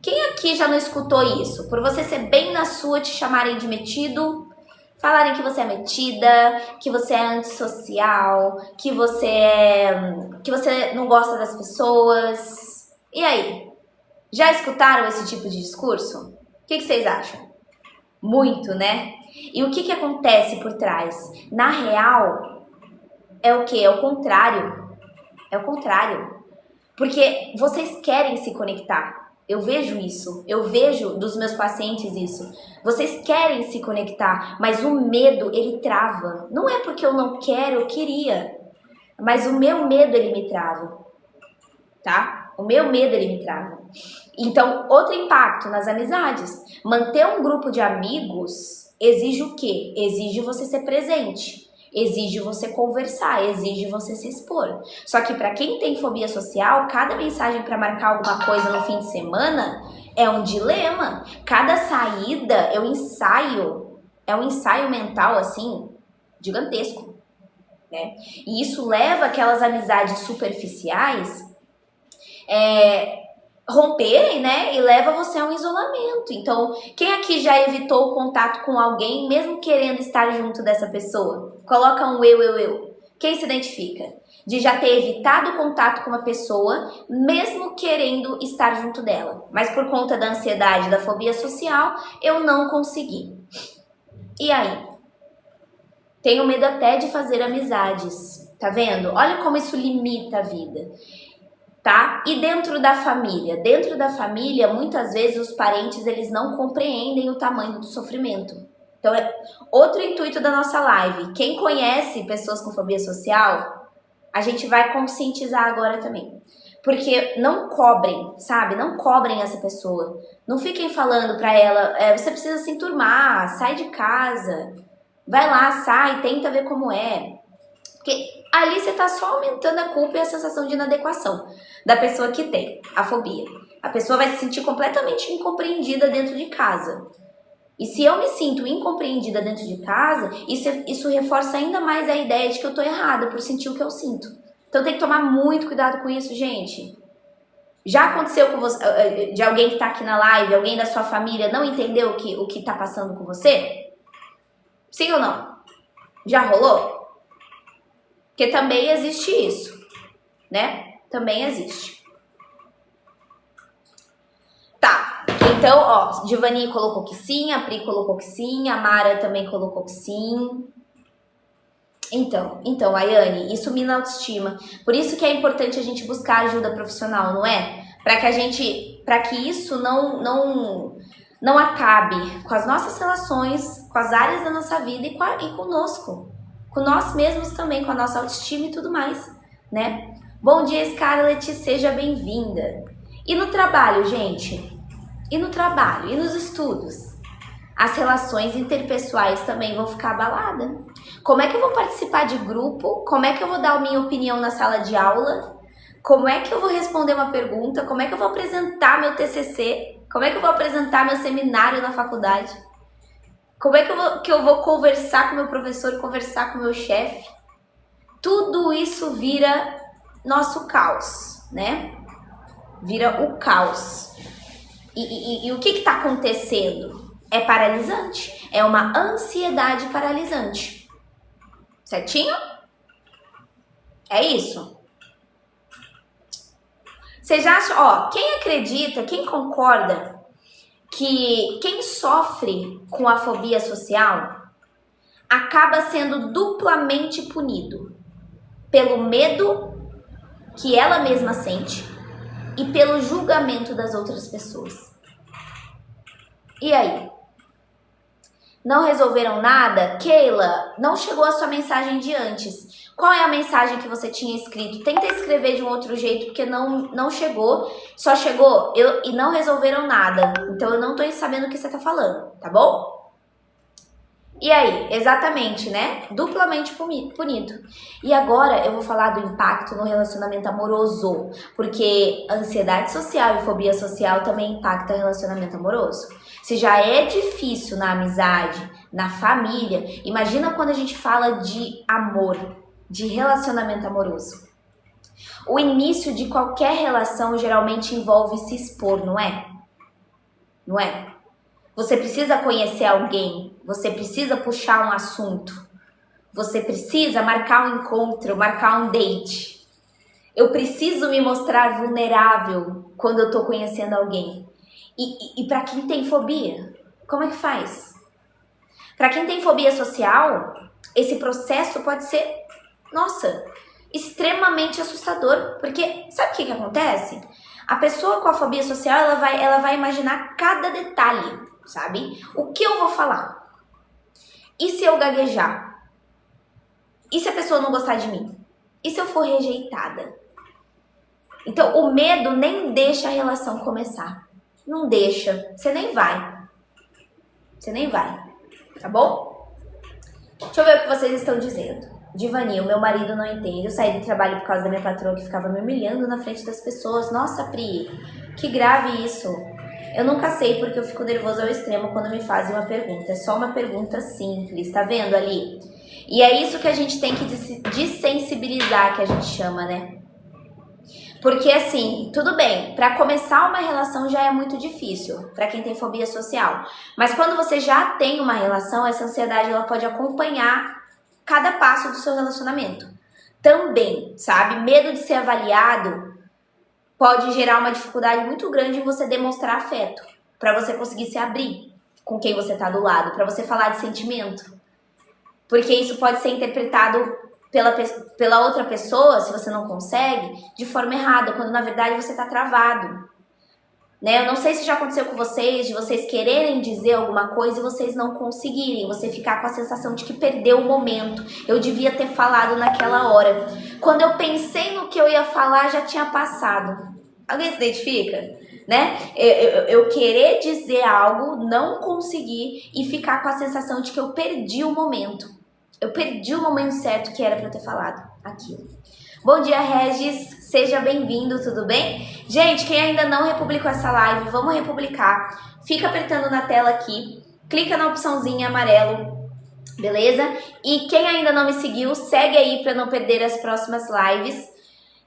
quem aqui já não escutou isso? Por você ser bem na sua, te chamarem de metido, falarem que você é metida, que você é antissocial, que você não gosta das pessoas. E aí? Já escutaram esse tipo de discurso? O que vocês acham? Muito, né? E o que acontece por trás? Na real, é o quê? É o contrário. É o contrário. Porque vocês querem se conectar. Eu vejo isso, eu vejo dos meus pacientes isso. Vocês querem se conectar, mas o medo, ele trava. Não é porque eu não quero, eu queria. Mas o meu medo, ele me trava. Tá? O meu medo, ele me trava. Então, outro impacto nas amizades. Manter um grupo de amigos exige o quê? Exige você ser presente. Exige você conversar, exige você se expor. Só que para quem tem fobia social, cada mensagem para marcar alguma coisa no fim de semana é um dilema. Cada saída é um ensaio mental assim gigantesco, né? E isso leva aquelas amizades superficiais romperem, né? E leva você a um isolamento. Então, quem aqui já evitou o contato com alguém, mesmo querendo estar junto dessa pessoa? Coloca um eu. Quem se identifica? De já ter evitado o contato com uma pessoa, mesmo querendo estar junto dela. Mas por conta da ansiedade, da fobia social, eu não consegui. E aí? Tenho medo até de fazer amizades. Tá vendo? Olha como isso limita a vida. Tá? E dentro da família? Dentro da família, muitas vezes os parentes eles não compreendem o tamanho do sofrimento. Então, outro intuito da nossa live. Quem conhece pessoas com fobia social, a gente vai conscientizar agora também. Porque não cobrem, sabe? Não cobrem essa pessoa. Não fiquem falando pra ela, você precisa se enturmar, sai de casa. Vai lá, sai, tenta ver como é. Porque ali você tá só aumentando a culpa e a sensação de inadequação da pessoa que tem a fobia. A pessoa vai se sentir completamente incompreendida dentro de casa. E se eu me sinto incompreendida dentro de casa, isso reforça ainda mais a ideia de que eu tô errada por sentir o que eu sinto. Então tem que tomar muito cuidado com isso, gente. Já aconteceu com você, de alguém que tá aqui na live, alguém da sua família não entendeu o que tá passando com você? Sim ou não? Já rolou? Porque também existe isso, né? Também existe. Tá, então, ó, Divani colocou que sim, a Pri colocou que sim, a Mara também colocou que sim. Então, Ayane, isso mina a autoestima. Por isso que é importante a gente buscar ajuda profissional, não é? Para que isso não acabe com as nossas relações, com as áreas da nossa vida e conosco. Com nós mesmos também, com a nossa autoestima e tudo mais, né? Bom dia, Scarlett, seja bem-vinda. E no trabalho, gente? E no trabalho? E nos estudos? As relações interpessoais também vão ficar abaladas. Como é que eu vou participar de grupo? Como é que eu vou dar a minha opinião na sala de aula? Como é que eu vou responder uma pergunta? Como é que eu vou apresentar meu TCC? Como é que eu vou apresentar meu seminário na faculdade? Como é que eu vou conversar com meu professor, conversar com meu chefe? Tudo isso vira nosso caos, né? Vira o caos. E o que está acontecendo? É paralisante. É uma ansiedade paralisante. Certinho? É isso. Vocês acham, ó, quem acredita, quem concorda que quem sofre com a fobia social acaba sendo duplamente punido pelo medo que ela mesma sente e pelo julgamento das outras pessoas? E aí? Não resolveram nada? Keila, não chegou a sua mensagem de antes. Qual é a mensagem que você tinha escrito? Tenta escrever de um outro jeito, porque não chegou. Só chegou e não resolveram nada. Então eu não tô sabendo o que você tá falando, tá bom? E aí? Exatamente, né? Duplamente punido. E agora eu vou falar do impacto no relacionamento amoroso. Porque ansiedade social e fobia social também impacta o relacionamento amoroso. Se já é difícil na amizade, na família, imagina quando a gente fala de amor, de relacionamento amoroso. O início de qualquer relação geralmente envolve se expor, não é? Não é? Você precisa conhecer alguém, você precisa puxar um assunto, você precisa marcar um encontro, marcar um date. Eu preciso me mostrar vulnerável quando eu tô conhecendo alguém. E para quem tem fobia, como é que faz? Para quem tem fobia social, esse processo pode ser, nossa, extremamente assustador. Porque sabe o que acontece? A pessoa com a fobia social, ela vai imaginar cada detalhe, sabe? O que eu vou falar? E se eu gaguejar? E se a pessoa não gostar de mim? E se eu for rejeitada? Então, o medo nem deixa a relação começar. Não deixa. Você nem vai. Você nem vai. Tá bom? Deixa eu ver o que vocês estão dizendo. Divani, o meu marido não entende. Eu saí do trabalho por causa da minha patroa que ficava me humilhando na frente das pessoas. Nossa, Pri, que grave isso. Eu nunca sei porque eu fico nervosa ao extremo quando me fazem uma pergunta. É só uma pergunta simples, tá vendo ali? E é isso que a gente tem que desensibilizar, que a gente chama, né? Porque assim, tudo bem, para começar uma relação já é muito difícil, para quem tem fobia social. Mas quando você já tem uma relação, essa ansiedade ela pode acompanhar cada passo do seu relacionamento. Também, sabe? Medo de ser avaliado pode gerar uma dificuldade muito grande em você demonstrar afeto, para você conseguir se abrir com quem você tá do lado, para você falar de sentimento. Porque isso pode ser interpretado pela outra pessoa, se você não consegue, de forma errada, quando na verdade você tá travado. Né? Eu não sei se já aconteceu com vocês, de vocês quererem dizer alguma coisa e vocês não conseguirem, você ficar com a sensação de que perdeu o momento, eu devia ter falado naquela hora. Quando eu pensei no que eu ia falar, já tinha passado. Alguém se identifica? Né? Eu querer dizer algo, não conseguir e ficar com a sensação de que eu perdi o momento. Eu perdi o momento certo que era para eu ter falado aquilo. Bom dia, Regis. Seja bem-vindo, tudo bem? Gente, quem ainda não republicou essa live, vamos republicar. Fica apertando na tela aqui. Clica na opçãozinha amarelo, beleza? E quem ainda não me seguiu, segue aí para não perder as próximas lives.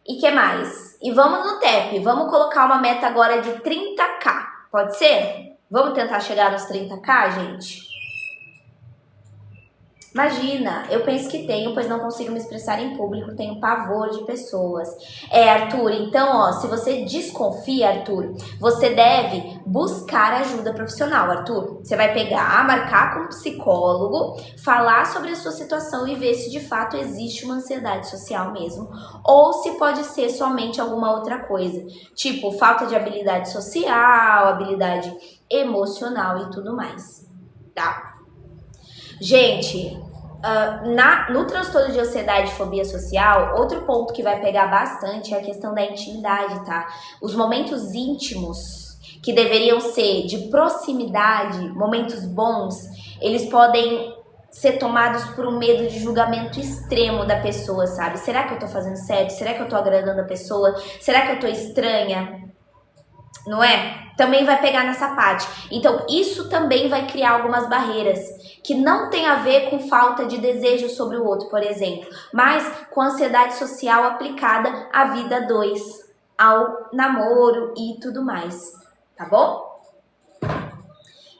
E que mais? E vamos no TEP, vamos colocar uma meta agora de 30k, pode ser? Vamos tentar chegar nos 30k, gente? Imagina, eu penso que tenho, pois não consigo me expressar em público, tenho pavor de pessoas. Arthur, então, ó, se você desconfia, Arthur, você deve buscar ajuda profissional, Arthur. Você vai pegar, marcar com um psicólogo, falar sobre a sua situação e ver se de fato existe uma ansiedade social mesmo, ou se pode ser somente alguma outra coisa, tipo falta de habilidade social, habilidade emocional e tudo mais, tá? Gente, no transtorno de ansiedade e fobia social, outro ponto que vai pegar bastante é a questão da intimidade, tá? Os momentos íntimos, que deveriam ser de proximidade, momentos bons, eles podem ser tomados por um medo de julgamento extremo da pessoa, sabe? Será que eu tô fazendo certo? Será que eu tô agradando a pessoa? Será que eu tô estranha? Não é? Também vai pegar nessa parte. Então, isso também vai criar algumas barreiras que não tem a ver com falta de desejo sobre o outro, por exemplo, mas com ansiedade social aplicada à vida dois, ao namoro e tudo mais, tá bom?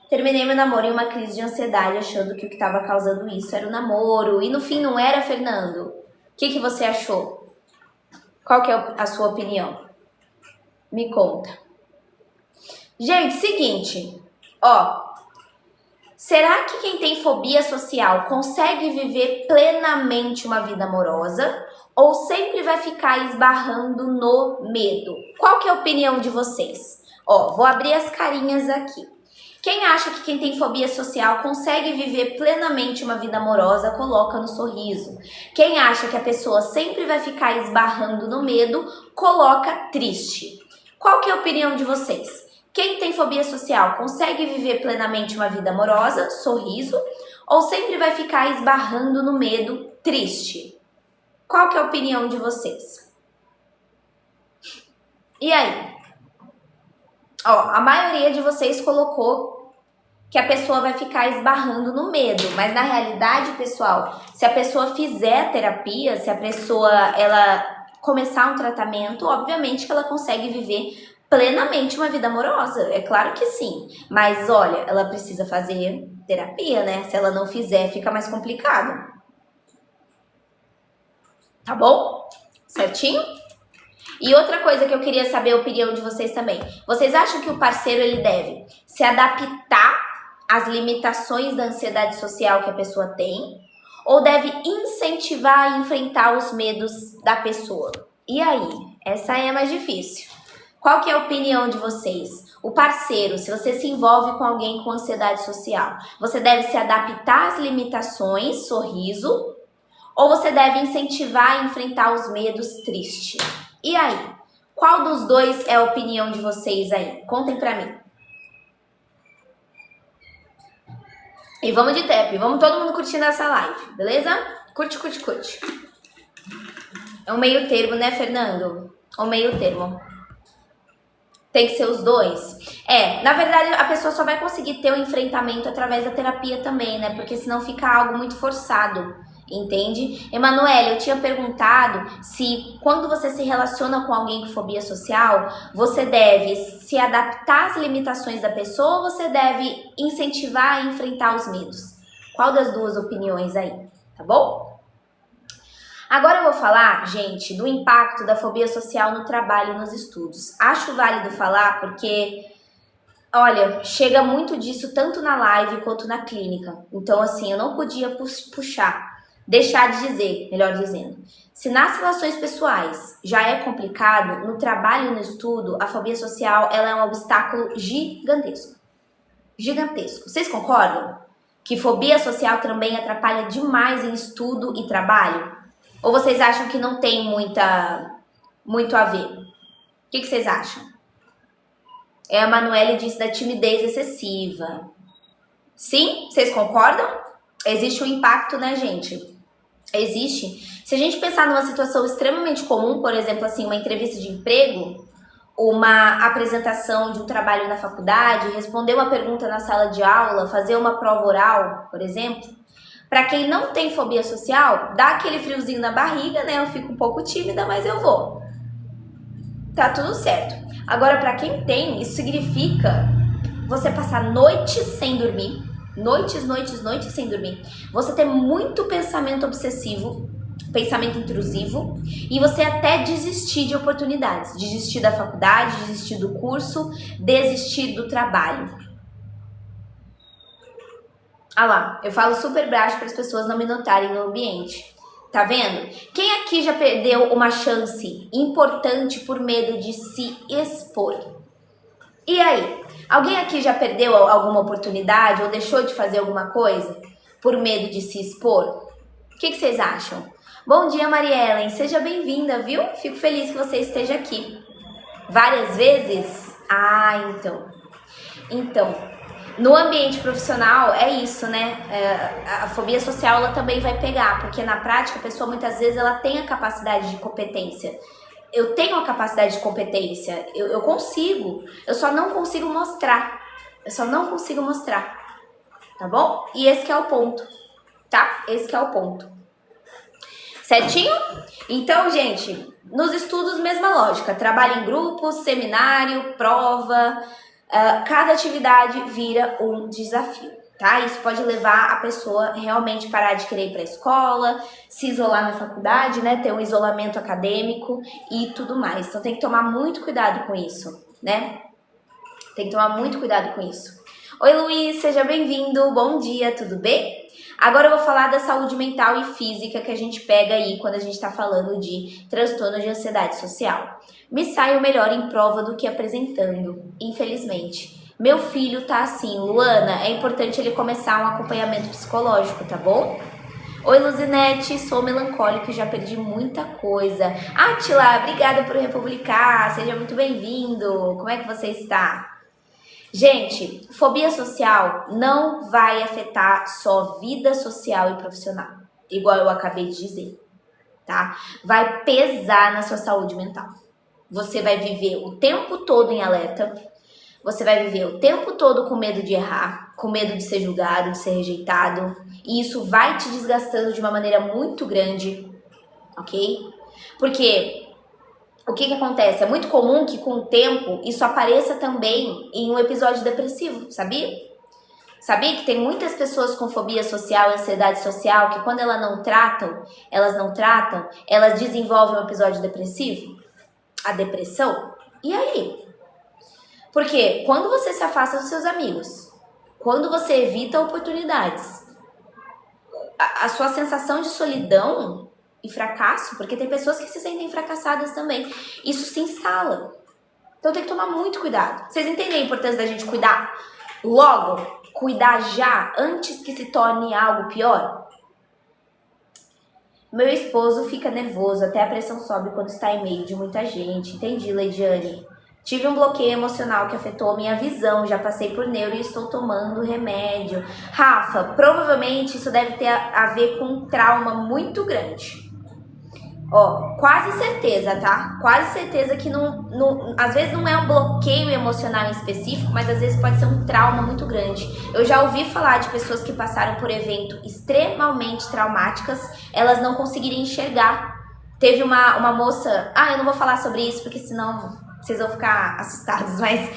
Terminei meu namoro em uma crise de ansiedade, achando que o que estava causando isso era o namoro, e no fim não era, Fernando. O que você achou? Qual que é a sua opinião? Me conta. Gente, seguinte, ó, será que quem tem fobia social consegue viver plenamente uma vida amorosa ou sempre vai ficar esbarrando no medo? Qual que é a opinião de vocês? Ó, vou abrir as carinhas aqui. Quem acha que quem tem fobia social consegue viver plenamente uma vida amorosa, coloca no sorriso. Quem acha que a pessoa sempre vai ficar esbarrando no medo, coloca triste. Qual que é a opinião de vocês? Quem tem fobia social consegue viver plenamente uma vida amorosa, sorriso, ou sempre vai ficar esbarrando no medo, triste? Qual que é a opinião de vocês? E aí? Ó, a maioria de vocês colocou que a pessoa vai ficar esbarrando no medo, mas na realidade, pessoal, se a pessoa fizer terapia, se a pessoa ela começar um tratamento, obviamente que ela consegue viver plenamente uma vida amorosa, é claro que sim, mas olha, ela precisa fazer terapia, né? Se ela não fizer, fica mais complicado. Tá bom? Certinho? E outra coisa que eu queria saber a opinião de vocês também. Vocês acham que o parceiro ele deve se adaptar às limitações da ansiedade social que a pessoa tem? Ou deve incentivar a enfrentar os medos da pessoa? E aí? Essa aí é mais difícil. Qual que é a opinião de vocês? O parceiro, se você se envolve com alguém com ansiedade social, você deve se adaptar às limitações, sorriso, ou você deve incentivar a enfrentar os medos, triste? E aí? Qual dos dois é a opinião de vocês aí? Contem pra mim. E vamos de TEP, vamos todo mundo curtindo essa live, beleza? Curte, curte, curte. É um meio termo, né, Fernando? É um meio termo. Tem que ser os dois? Na verdade, a pessoa só vai conseguir ter o enfrentamento através da terapia também, né? Porque senão fica algo muito forçado, entende? Emanuele, eu tinha perguntado se quando você se relaciona com alguém com fobia social, você deve se adaptar às limitações da pessoa ou você deve incentivar a enfrentar os medos? Qual das duas opiniões aí? Tá bom? Agora eu vou falar, gente, do impacto da fobia social no trabalho e nos estudos. Acho válido falar porque, olha, chega muito disso tanto na live quanto na clínica. Então, assim, eu não podia deixar de dizer, melhor dizendo. Se nas relações pessoais já é complicado, no trabalho e no estudo, a fobia social ela é um obstáculo gigantesco. Gigantesco. Vocês concordam? Que fobia social também atrapalha demais em estudo e trabalho? Ou vocês acham que não tem muito a ver? O que vocês acham? A Manuele disse da timidez excessiva. Sim? Vocês concordam? Existe um impacto, né, gente? Existe. Se a gente pensar numa situação extremamente comum, por exemplo, assim, uma entrevista de emprego, uma apresentação de um trabalho na faculdade, responder uma pergunta na sala de aula, fazer uma prova oral, por exemplo, para quem não tem fobia social, dá aquele friozinho na barriga, né? Eu fico um pouco tímida, mas eu vou. Tá tudo certo. Agora, para quem tem, isso significa você passar noites sem dormir, noites sem dormir. Você ter muito pensamento obsessivo, pensamento intrusivo, e você até desistir de oportunidades, desistir da faculdade, desistir do curso, desistir do trabalho. Ah lá, eu falo super baixo para as pessoas não me notarem no ambiente. Tá vendo? Quem aqui já perdeu uma chance importante por medo de se expor? E aí? Alguém aqui já perdeu alguma oportunidade ou deixou de fazer alguma coisa por medo de se expor? O que vocês acham? Bom dia, Mariellen. Seja bem-vinda, viu? Fico feliz que você esteja aqui. Várias vezes? Ah, então, no ambiente profissional é isso, né? A fobia social ela também vai pegar, porque na prática a pessoa muitas vezes ela tem a capacidade de competência. Eu tenho a capacidade de competência, eu consigo, eu só não consigo mostrar. Tá bom? E esse que é o ponto, tá? Esse que é o ponto. Certinho? Então, gente, nos estudos, mesma lógica. Trabalho em grupo, seminário, prova, cada atividade vira um desafio, tá? Isso pode levar a pessoa realmente parar de querer ir para a escola, se isolar na faculdade, né? Ter um isolamento acadêmico e tudo mais. Então, tem que tomar muito cuidado com isso, né? Tem que tomar muito cuidado com isso. Oi, Luiz, seja bem-vindo. Bom dia, tudo bem? Agora eu vou falar da saúde mental e física que a gente pega aí quando a gente tá falando de transtorno de ansiedade social. Me saio melhor em prova do que apresentando, infelizmente. Meu filho tá assim, Luana, é importante ele começar um acompanhamento psicológico, tá bom? Oi, Luzinete, sou melancólico e já perdi muita coisa. Átila, obrigada por republicar, seja muito bem-vindo. Como é que você está? Gente, fobia social não vai afetar só vida social e profissional, igual eu acabei de dizer, tá? Vai pesar na sua saúde mental. Você vai viver o tempo todo em alerta, você vai viver o tempo todo com medo de errar, com medo de ser julgado, de ser rejeitado, e isso vai te desgastando de uma maneira muito grande, ok? Porque o que acontece? É muito comum que com o tempo isso apareça também em um episódio depressivo, sabia? Sabia que tem muitas pessoas com fobia social e ansiedade social que quando elas não tratam, elas desenvolvem um episódio depressivo? A depressão? E aí? Porque quando você se afasta dos seus amigos, quando você evita oportunidades, a sua sensação de solidão e fracasso, porque tem pessoas que se sentem fracassadas também, isso se instala. Então tem que tomar muito cuidado. Vocês entendem a importância da gente cuidar logo? Cuidar já, antes que se torne algo pior? Meu esposo fica nervoso, até a pressão sobe quando está em meio de muita gente. Entendi, Leidiane. Tive um bloqueio emocional que afetou minha visão, já passei por neuro e estou tomando remédio. Rafa, provavelmente isso deve ter a ver com um trauma muito grande. Ó, quase certeza, tá? Quase certeza que às vezes não é um bloqueio emocional em específico, mas às vezes pode ser um trauma muito grande. Eu já ouvi falar de pessoas que passaram por eventos extremamente traumáticas, elas não conseguirem enxergar. Teve uma moça... eu não vou falar sobre isso porque senão vocês vão ficar assustados, mas...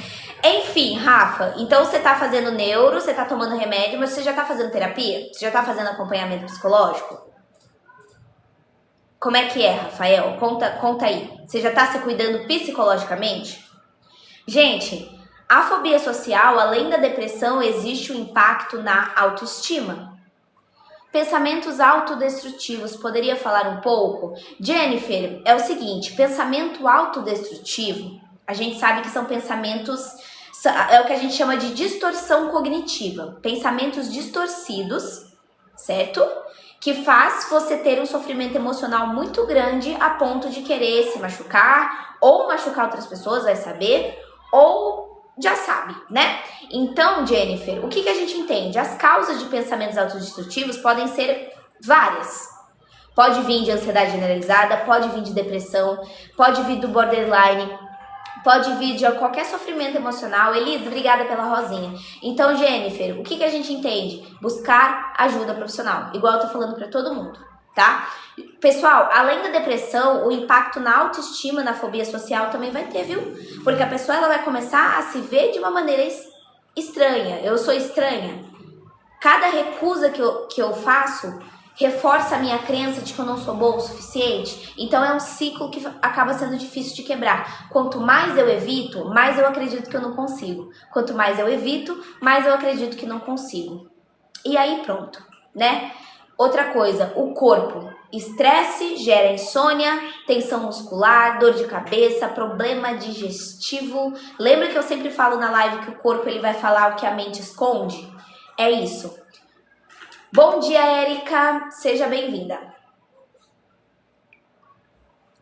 Enfim, Rafa, então você tá fazendo neuro, você tá tomando remédio, mas você já tá fazendo terapia? Você já tá fazendo acompanhamento psicológico? Como é que é, Rafael? Conta aí. Você já tá se cuidando psicologicamente? Gente, a fobia social, além da depressão, existe um impacto na autoestima. Pensamentos autodestrutivos, poderia falar um pouco? Jennifer, é o seguinte, pensamento autodestrutivo, a gente sabe que são pensamentos, é o que a gente chama de distorção cognitiva. Pensamentos distorcidos, certo? que faz você ter um sofrimento emocional muito grande a ponto de querer se machucar ou machucar outras pessoas, vai saber, ou já sabe, né? Então, Jennifer, o que a gente entende? As causas de pensamentos autodestrutivos podem ser várias. Pode vir de ansiedade generalizada, pode vir de depressão, pode vir do borderline, pode vir de qualquer sofrimento emocional. Elise, obrigada pela rosinha. Então, Jennifer, o que a gente entende? Buscar ajuda profissional, igual eu tô falando pra todo mundo, tá? Pessoal, além da depressão, o impacto na autoestima, na fobia social também vai ter, viu? Porque a pessoa ela vai começar a se ver de uma maneira estranha. Eu sou estranha. Cada recusa que eu faço reforça a minha crença de que eu não sou boa o suficiente. Então é um ciclo que acaba sendo difícil de quebrar. Quanto mais eu evito, mais eu acredito que eu não consigo. Quanto mais eu evito, mais eu acredito que não consigo. E aí pronto, né? Outra coisa, o corpo. Estresse gera insônia, tensão muscular, dor de cabeça, problema digestivo. Lembra que eu sempre falo na live que o corpo ele vai falar o que a mente esconde? É isso. Bom dia, Érica. Seja bem-vinda.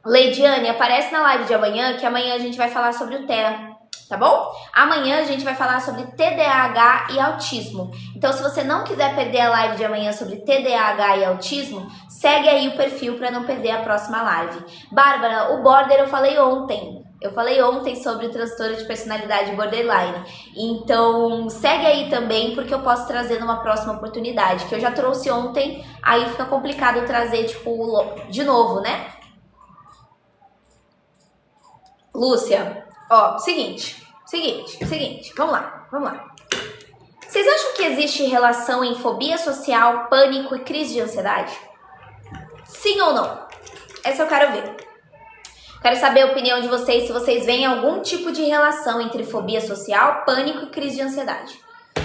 Leidiane, aparece na live de amanhã, que amanhã a gente vai falar sobre o TEA, tá bom? Amanhã a gente vai falar sobre TDAH e autismo. Então, se você não quiser perder a live de amanhã sobre TDAH e autismo, segue aí o perfil para não perder a próxima live. Bárbara, o border eu falei ontem. Eu falei ontem sobre o transtorno de personalidade borderline. Então, segue aí também, porque eu posso trazer numa próxima oportunidade. Que eu já trouxe ontem, aí fica complicado trazer, tipo, de novo, né? Lúcia, ó, seguinte, vamos lá. Vocês acham que existe relação em fobia social, pânico e crise de ansiedade? Sim ou não? Essa eu quero ver. Quero saber a opinião de vocês, se vocês veem algum tipo de relação entre fobia social, pânico e crise de ansiedade.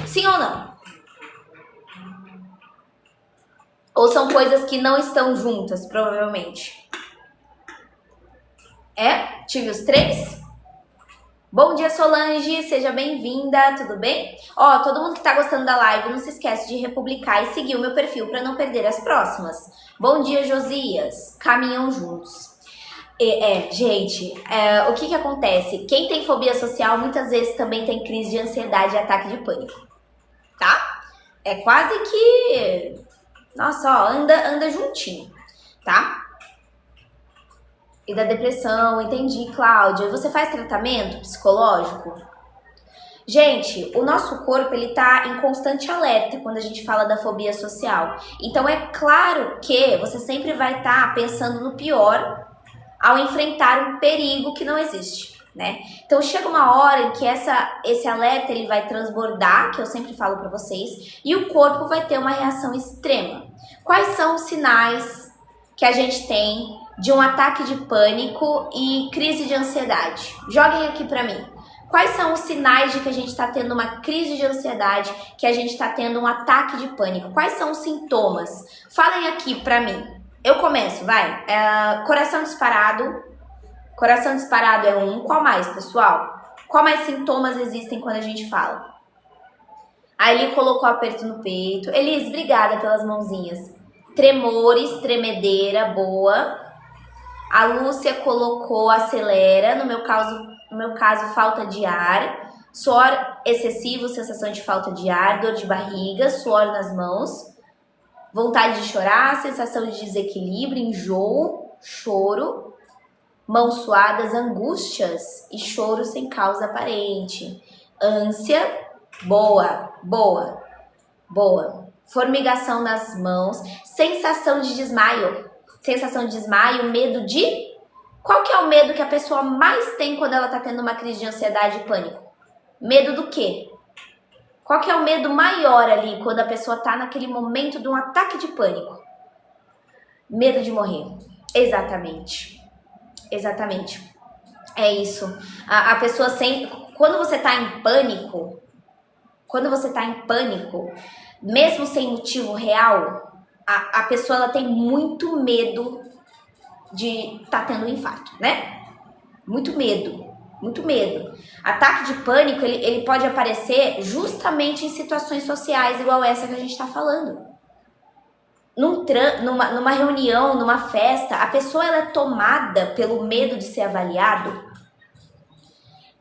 Sim ou não? Ou são coisas que não estão juntas, provavelmente? É? Tive os três? Bom dia, Solange, seja bem-vinda, tudo bem? Ó, todo mundo que tá gostando da live, não se esquece de republicar e seguir o meu perfil para não perder as próximas. Bom dia, Josias, caminham juntos. Gente, o que acontece? Quem tem fobia social muitas vezes também tem crise de ansiedade e ataque de pânico, tá? É quase que... Nossa, ó, anda juntinho, tá? E da depressão, entendi, Cláudia. Você faz tratamento psicológico? Gente, o nosso corpo, ele tá em constante alerta quando a gente fala da fobia social. Então, é claro que você sempre vai estar pensando no pior ao enfrentar um perigo que não existe, né? Então, chega uma hora em que esse alerta, ele vai transbordar, que eu sempre falo pra vocês, e o corpo vai ter uma reação extrema. Quais são os sinais que a gente tem de um ataque de pânico e crise de ansiedade? Joguem aqui pra mim. Quais são os sinais de que a gente está tendo uma crise de ansiedade, que a gente está tendo um ataque de pânico? Quais são os sintomas? Falem aqui pra mim. Eu começo, vai. Coração disparado. Coração disparado é um. Qual mais, pessoal? Qual mais sintomas existem quando a gente fala? A Eli colocou aperto no peito. Elis, obrigada pelas mãozinhas. Tremores, tremedeira, boa. A Lúcia colocou acelera. No meu caso, falta de ar. Suor excessivo, sensação de falta de ar, dor de barriga, suor nas mãos. Vontade de chorar, sensação de desequilíbrio, enjoo, choro, mãos suadas, angústias e choro sem causa aparente. Ânsia, boa. Formigação nas mãos, sensação de desmaio. Medo de... Qual que é o medo que a pessoa mais tem quando ela tá tendo uma crise de ansiedade e pânico? Medo do quê? Qual que é o medo maior ali quando a pessoa tá naquele momento de um ataque de pânico? Medo de morrer. Exatamente. É isso. A pessoa quando você tá em pânico, mesmo sem motivo real, a pessoa ela tem muito medo de tá tendo um infarto, né? Muito medo. Ataque de pânico, ele pode aparecer justamente em situações sociais igual essa que a gente tá falando. numa reunião, numa festa, a pessoa ela é tomada pelo medo de ser avaliado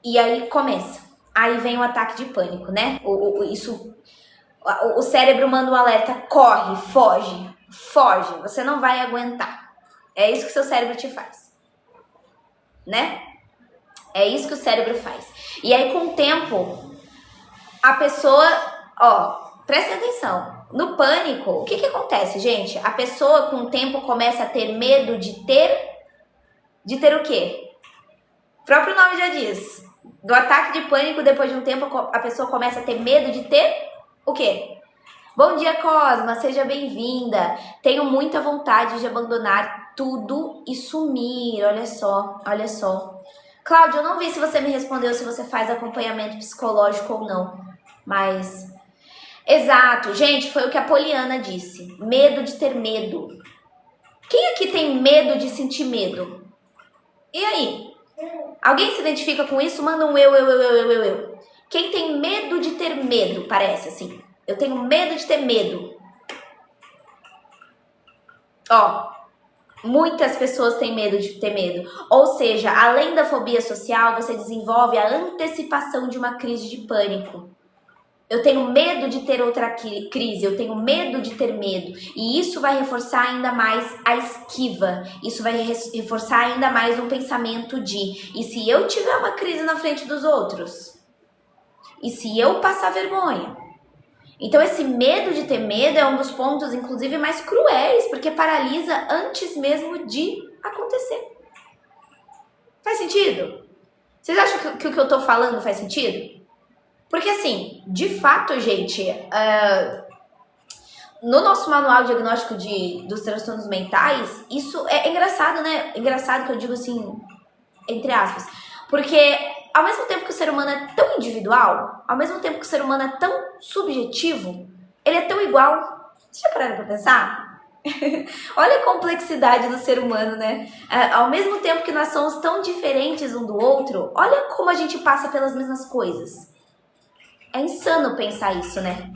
e aí começa. Aí vem o ataque de pânico, né? O cérebro manda um alerta, corre, foge, você não vai aguentar. É isso que seu cérebro te faz, né? É isso que o cérebro faz. E aí com o tempo, a pessoa, presta atenção. No pânico, o que acontece, gente? A pessoa com o tempo começa a ter medo de ter o quê? O próprio nome já diz. Do ataque de pânico, depois de um tempo, a pessoa começa a ter medo de ter o quê? Bom dia, Cosma, seja bem-vinda. Tenho muita vontade de abandonar tudo e sumir. Olha só. Cláudia, eu não vi se você me respondeu se você faz acompanhamento psicológico ou não. Mas... Exato, gente, foi o que a Poliana disse. Medo de ter medo. Quem aqui tem medo de sentir medo? E aí? Alguém se identifica com isso? Manda um eu. Quem tem medo de ter medo? Parece assim. Eu tenho medo de ter medo. Muitas pessoas têm medo de ter medo. Ou seja, além da fobia social, você desenvolve a antecipação de uma crise de pânico. Eu tenho medo de ter outra crise, eu tenho medo de ter medo. E isso vai reforçar ainda mais a esquiva. Isso vai reforçar ainda mais um pensamento de... E se eu tiver uma crise na frente dos outros? E se eu passar vergonha? Então esse medo de ter medo é um dos pontos, inclusive, mais cruéis, porque paralisa antes mesmo de acontecer. Faz sentido? Vocês acham que o que eu tô falando faz sentido? Porque assim, de fato, gente, no nosso manual diagnóstico dos transtornos mentais, isso é engraçado, né? Engraçado que eu digo assim, entre aspas. Porque ao mesmo tempo que o ser humano é tão individual, ao mesmo tempo que o ser humano é tão subjetivo, ele é tão igual. Vocês já pararam pra pensar? Olha a complexidade do ser humano, né? Ao mesmo tempo que nós somos tão diferentes um do outro, olha como a gente passa pelas mesmas coisas. É insano pensar isso, né?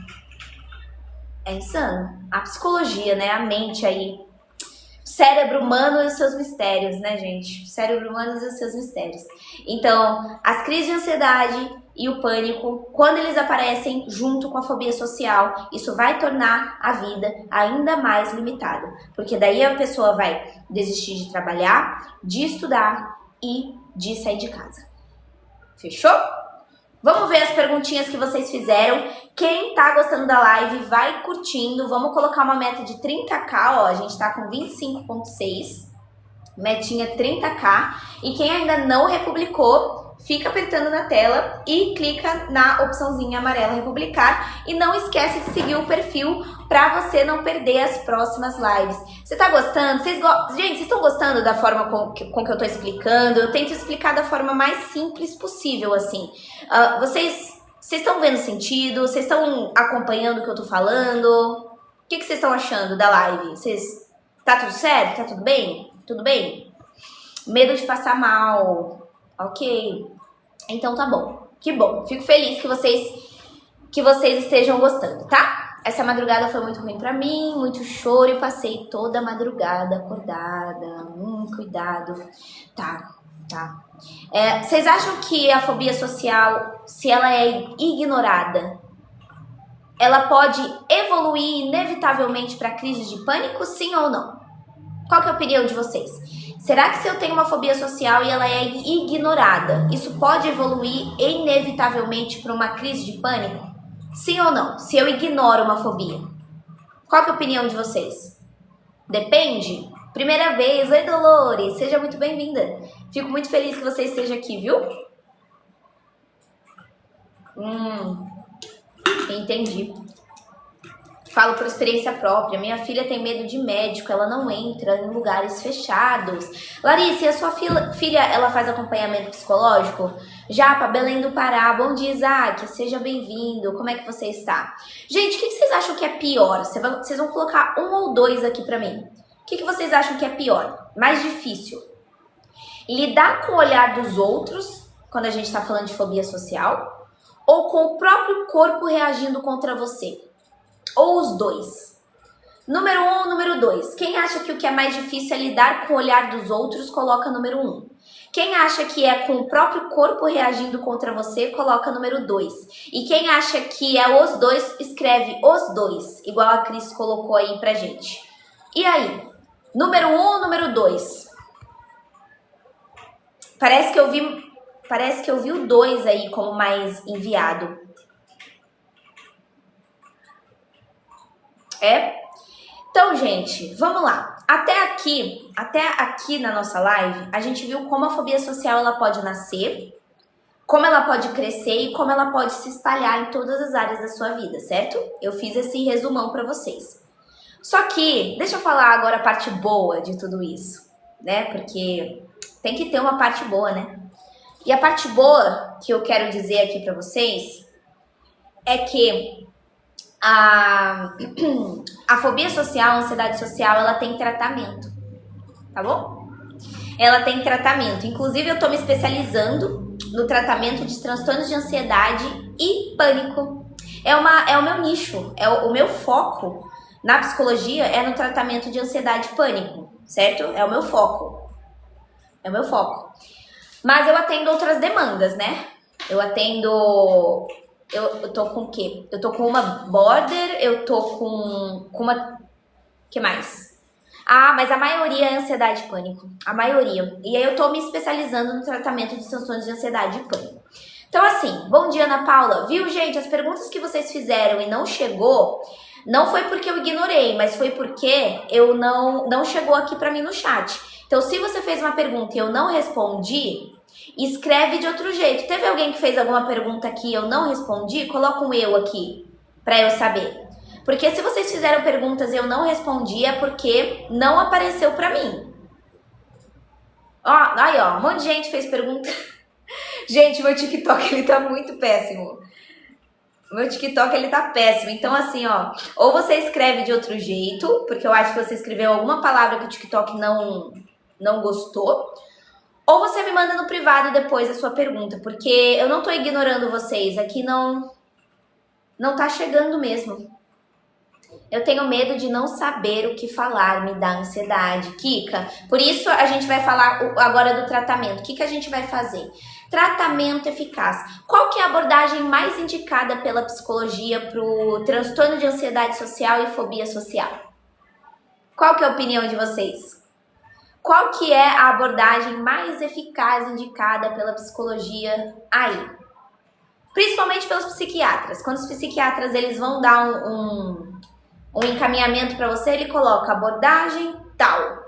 É insano. A psicologia, né? A mente aí. O cérebro humano e os seus mistérios, né, gente? O cérebro humano e os seus mistérios. Então, as crises de ansiedade e o pânico, quando eles aparecem junto com a fobia social, isso vai tornar a vida ainda mais limitada. Porque daí a pessoa vai desistir de trabalhar, de estudar e de sair de casa. Fechou? Vamos ver as perguntinhas que vocês fizeram. Quem tá gostando da live, vai curtindo. Vamos colocar uma meta de 30k, ó. A gente tá com 25,6. Metinha 30k. E quem ainda não republicou, fica apertando na tela e clica na opçãozinha amarela republicar. E não esquece de seguir o perfil pra você não perder as próximas lives. Você tá gostando? Gente, vocês estão gostando da forma com que eu tô explicando? Eu tento explicar da forma mais simples possível, assim. Vocês estão vendo sentido? Vocês estão acompanhando o que eu tô falando? O que vocês estão achando da live? Tá tudo certo? Tá tudo bem? Tudo bem? Medo de passar mal. Ok. Então tá bom. Que bom. Fico feliz que vocês estejam gostando, tá? Essa madrugada foi muito ruim pra mim, muito choro e passei toda a madrugada acordada. Cuidado. Tá. Vocês acham que a fobia social, se ela é ignorada, ela pode evoluir inevitavelmente para crise de pânico, sim ou não? Qual que é a opinião de vocês? Será que se eu tenho uma fobia social e ela é ignorada, isso pode evoluir inevitavelmente para uma crise de pânico? Sim ou não? Se eu ignoro uma fobia. Qual que é a opinião de vocês? Depende? Primeira vez, oi Dolores, seja muito bem-vinda. Fico muito feliz que você esteja aqui, viu? Entendi. Falo por experiência própria. Minha filha tem medo de médico, ela não entra em lugares fechados. Larissa, e a sua filha, ela faz acompanhamento psicológico? Japa, Belém do Pará. Bom dia, Isaac. Seja bem-vindo. Como é que você está? Gente, o que vocês acham que é pior? Vocês vão colocar um ou dois aqui pra mim. O que vocês acham que é pior? Mais difícil? Lidar com o olhar dos outros, quando a gente tá falando de fobia social? Ou com o próprio corpo reagindo contra você? Ou os dois? Número 1, número 2. Quem acha que o que é mais difícil é lidar com o olhar dos outros, coloca número 1. Quem acha que é com o próprio corpo reagindo contra você, coloca número 2. E quem acha que é os dois, escreve os dois, igual a Cris colocou aí pra gente. E aí? Número 1, número 2. Parece que eu vi o 2 aí como mais enviado. É? Então, gente, vamos lá. Até aqui na nossa live, a gente viu como a fobia social ela pode nascer, como ela pode crescer e como ela pode se espalhar em todas as áreas da sua vida, certo? Eu fiz esse resumão para vocês. Só que, deixa eu falar agora a parte boa de tudo isso, né? Porque tem que ter uma parte boa, né? E a parte boa que eu quero dizer aqui para vocês é que a fobia social, a ansiedade social, ela tem tratamento, tá bom? Ela tem tratamento. Inclusive, eu tô me especializando no tratamento de transtornos de ansiedade e pânico. É o meu nicho, o meu foco na psicologia é no tratamento de ansiedade e pânico, certo? É o meu foco. É o meu foco. Mas eu atendo outras demandas, né? Eu tô com o quê? Eu tô com uma border, eu tô com uma... que mais? Ah, mas a maioria é ansiedade e pânico. A maioria. E aí eu tô me especializando no tratamento de transtornos de ansiedade e pânico. Então assim, bom dia, Ana Paula. Viu, gente? As perguntas que vocês fizeram e não chegou, não foi porque eu ignorei, mas foi porque eu não chegou aqui pra mim no chat. Então se você fez uma pergunta e eu não respondi, escreve de outro jeito. Teve alguém que fez alguma pergunta que eu não respondi? Coloca um eu aqui, pra eu saber. Porque se vocês fizeram perguntas e eu não respondi, é porque não apareceu pra mim. Ó, aí ó, um monte de gente fez pergunta. Gente, meu TikTok, ele tá muito péssimo. Meu TikTok, ele tá péssimo. Então assim, ó, ou você escreve de outro jeito, porque eu acho que você escreveu alguma palavra que o TikTok não gostou. Ou você me manda no privado depois a sua pergunta, porque eu não tô ignorando vocês, aqui não tá chegando mesmo. Eu tenho medo de não saber o que falar, me dá ansiedade. Kika, por isso a gente vai falar agora do tratamento. O que a gente vai fazer? Tratamento eficaz. Qual que é a abordagem mais indicada pela psicologia para o transtorno de ansiedade social e fobia social? Qual que é a opinião de vocês? Qual que é a abordagem mais eficaz indicada pela psicologia aí? Principalmente pelos psiquiatras. Quando os psiquiatras eles vão dar um encaminhamento para você, ele coloca abordagem tal.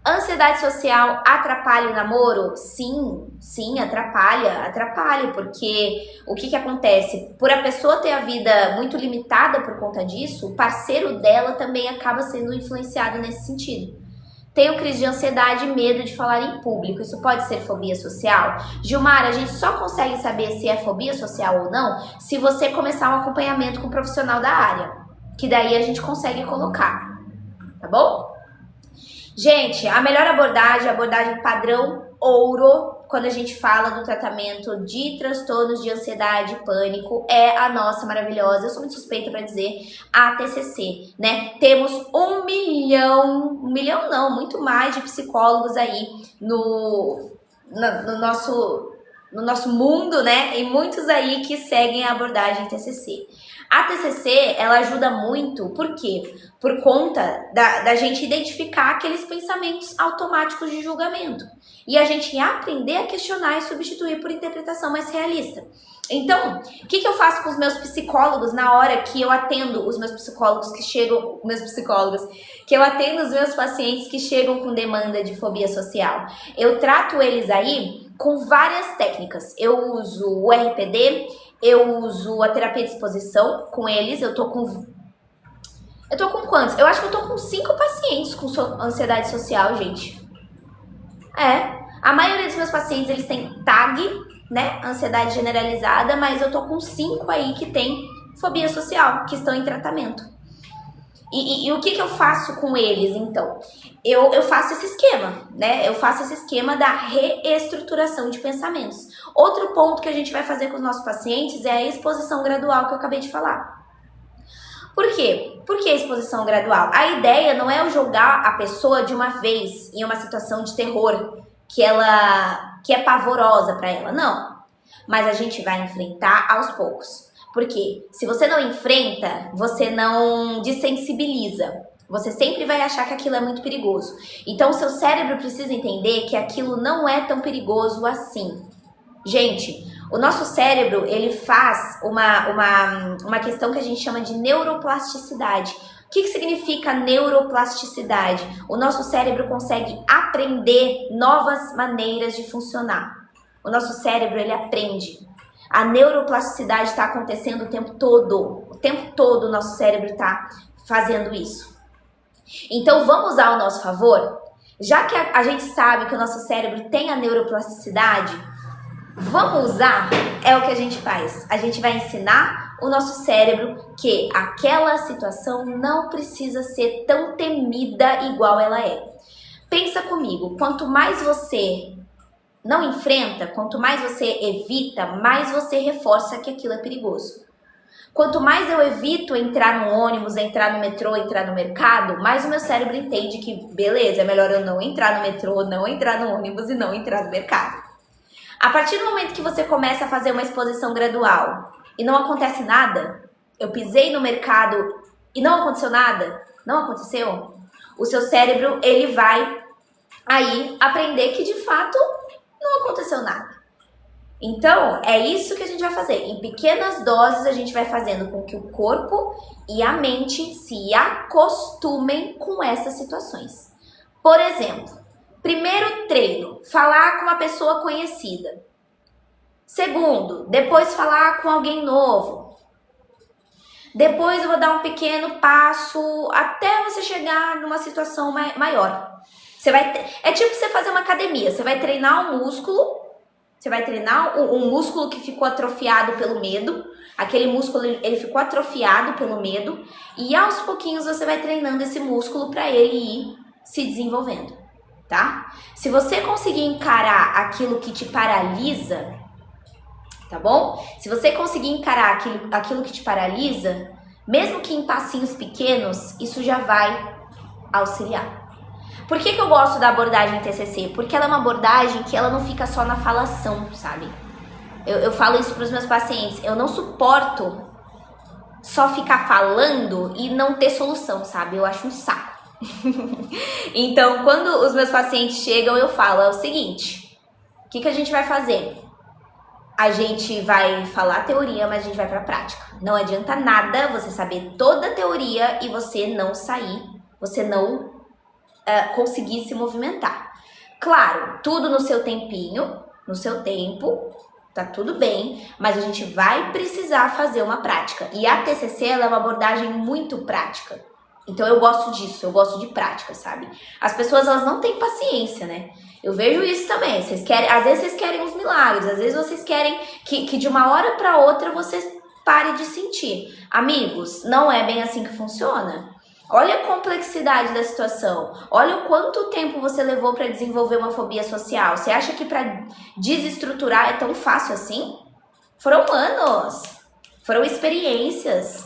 Ansiedade social atrapalha o namoro? Sim, atrapalha, porque o que acontece? Por a pessoa ter a vida muito limitada por conta disso, o parceiro dela também acaba sendo influenciado nesse sentido. Tenho crise de ansiedade e medo de falar em público. Isso pode ser fobia social? Gilmar, a gente só consegue saber se é fobia social ou não se você começar um acompanhamento com um profissional da área. Que daí a gente consegue colocar. Tá bom? Gente, a melhor abordagem, a abordagem padrão ouro, quando a gente fala do tratamento de transtornos de ansiedade e pânico, é a nossa maravilhosa, eu sou muito suspeita para dizer, a TCC, né? Temos 1 milhão não, muito mais de psicólogos aí no nosso mundo, né? E muitos aí que seguem a abordagem TCC. A TCC, ela ajuda muito, por quê? Por conta da gente identificar aqueles pensamentos automáticos de julgamento. E a gente aprender a questionar e substituir por interpretação mais realista. Então, o que eu faço com os meus psicólogos na hora que eu atendo os meus psicólogos que chegam, que eu atendo os meus pacientes que chegam com demanda de fobia social? Eu trato eles aí com várias técnicas. Eu uso o RPD, eu uso a terapia de exposição com eles. Eu tô com quantos? Eu acho que eu tô com 5 pacientes com ansiedade social, gente. A maioria dos meus pacientes, eles têm TAG, né? Ansiedade generalizada, mas eu tô com 5 aí que tem fobia social, que estão em tratamento. E o que eu faço com eles, então? Eu faço esse esquema, né? Eu faço esse esquema da reestruturação de pensamentos. Outro ponto que a gente vai fazer com os nossos pacientes é a exposição gradual que eu acabei de falar. Por quê? Por que a exposição gradual? A ideia não é eu jogar a pessoa de uma vez em uma situação de terror que é pavorosa para ela, não. Mas a gente vai enfrentar aos poucos. Porque se você não enfrenta, você não desensibiliza. Você sempre vai achar que aquilo é muito perigoso. Então o seu cérebro precisa entender que aquilo não é tão perigoso assim. Gente, o nosso cérebro, ele faz uma questão que a gente chama de neuroplasticidade. O que significa neuroplasticidade? O nosso cérebro consegue aprender novas maneiras de funcionar. O nosso cérebro, ele aprende. A neuroplasticidade está acontecendo o tempo todo. O tempo todo o nosso cérebro está fazendo isso. Então, vamos usar ao nosso favor? Já que a gente sabe que o nosso cérebro tem a neuroplasticidade, vamos usar? É o que a gente faz. A gente vai ensinar o nosso cérebro que aquela situação não precisa ser tão temida igual ela é. Pensa comigo, quanto mais você não enfrenta, quanto mais você evita, mais você reforça que aquilo é perigoso. Quanto mais eu evito entrar no ônibus, entrar no metrô, entrar no mercado, mais o meu cérebro entende que, beleza, é melhor eu não entrar no metrô, não entrar no ônibus e não entrar no mercado. A partir do momento que você começa a fazer uma exposição gradual e não acontece nada, eu pisei no mercado e não aconteceu nada, não aconteceu, o seu cérebro, ele vai aí aprender que de fato não aconteceu nada. Então, é isso que a gente vai fazer. Em pequenas doses, a gente vai fazendo com que o corpo e a mente se acostumem com essas situações. Por exemplo, primeiro treino, falar com uma pessoa conhecida. Segundo, depois falar com alguém novo. Depois eu vou dar um pequeno passo até você chegar numa situação maior. É tipo você fazer uma academia, você vai treinar um músculo. Você vai treinar um músculo que ficou atrofiado pelo medo. Aquele músculo, ele ficou atrofiado pelo medo. E aos pouquinhos você vai treinando esse músculo para ele ir se desenvolvendo, tá? Se você conseguir encarar aquilo que te paralisa, tá bom? Se você conseguir encarar aquilo que te paralisa, mesmo que em passinhos pequenos, isso já vai auxiliar. Por que eu gosto da abordagem TCC? Porque ela é uma abordagem que ela não fica só na falação, sabe? Eu falo isso para os meus pacientes. Eu não suporto só ficar falando e não ter solução, sabe? Eu acho um saco. Então, quando os meus pacientes chegam, eu falo, é o seguinte, o que a gente vai fazer? A gente vai falar a teoria, mas a gente vai para a prática. Não adianta nada você saber toda a teoria e você não sair, você não conseguir se movimentar. Claro, tudo no seu tempinho, no seu tempo, tá tudo bem, mas a gente vai precisar fazer uma prática. E a TCC, ela é uma abordagem muito prática. Então eu gosto disso, eu gosto de prática, sabe? As pessoas, elas não têm paciência, né? Eu vejo isso também. Às vezes vocês querem uns milagres, às vezes vocês querem que de uma hora para outra você pare de sentir. Amigos, não é bem assim que funciona. Olha a complexidade da situação. Olha o quanto tempo você levou para desenvolver uma fobia social. Você acha que para desestruturar é tão fácil assim? Foram anos. Foram experiências.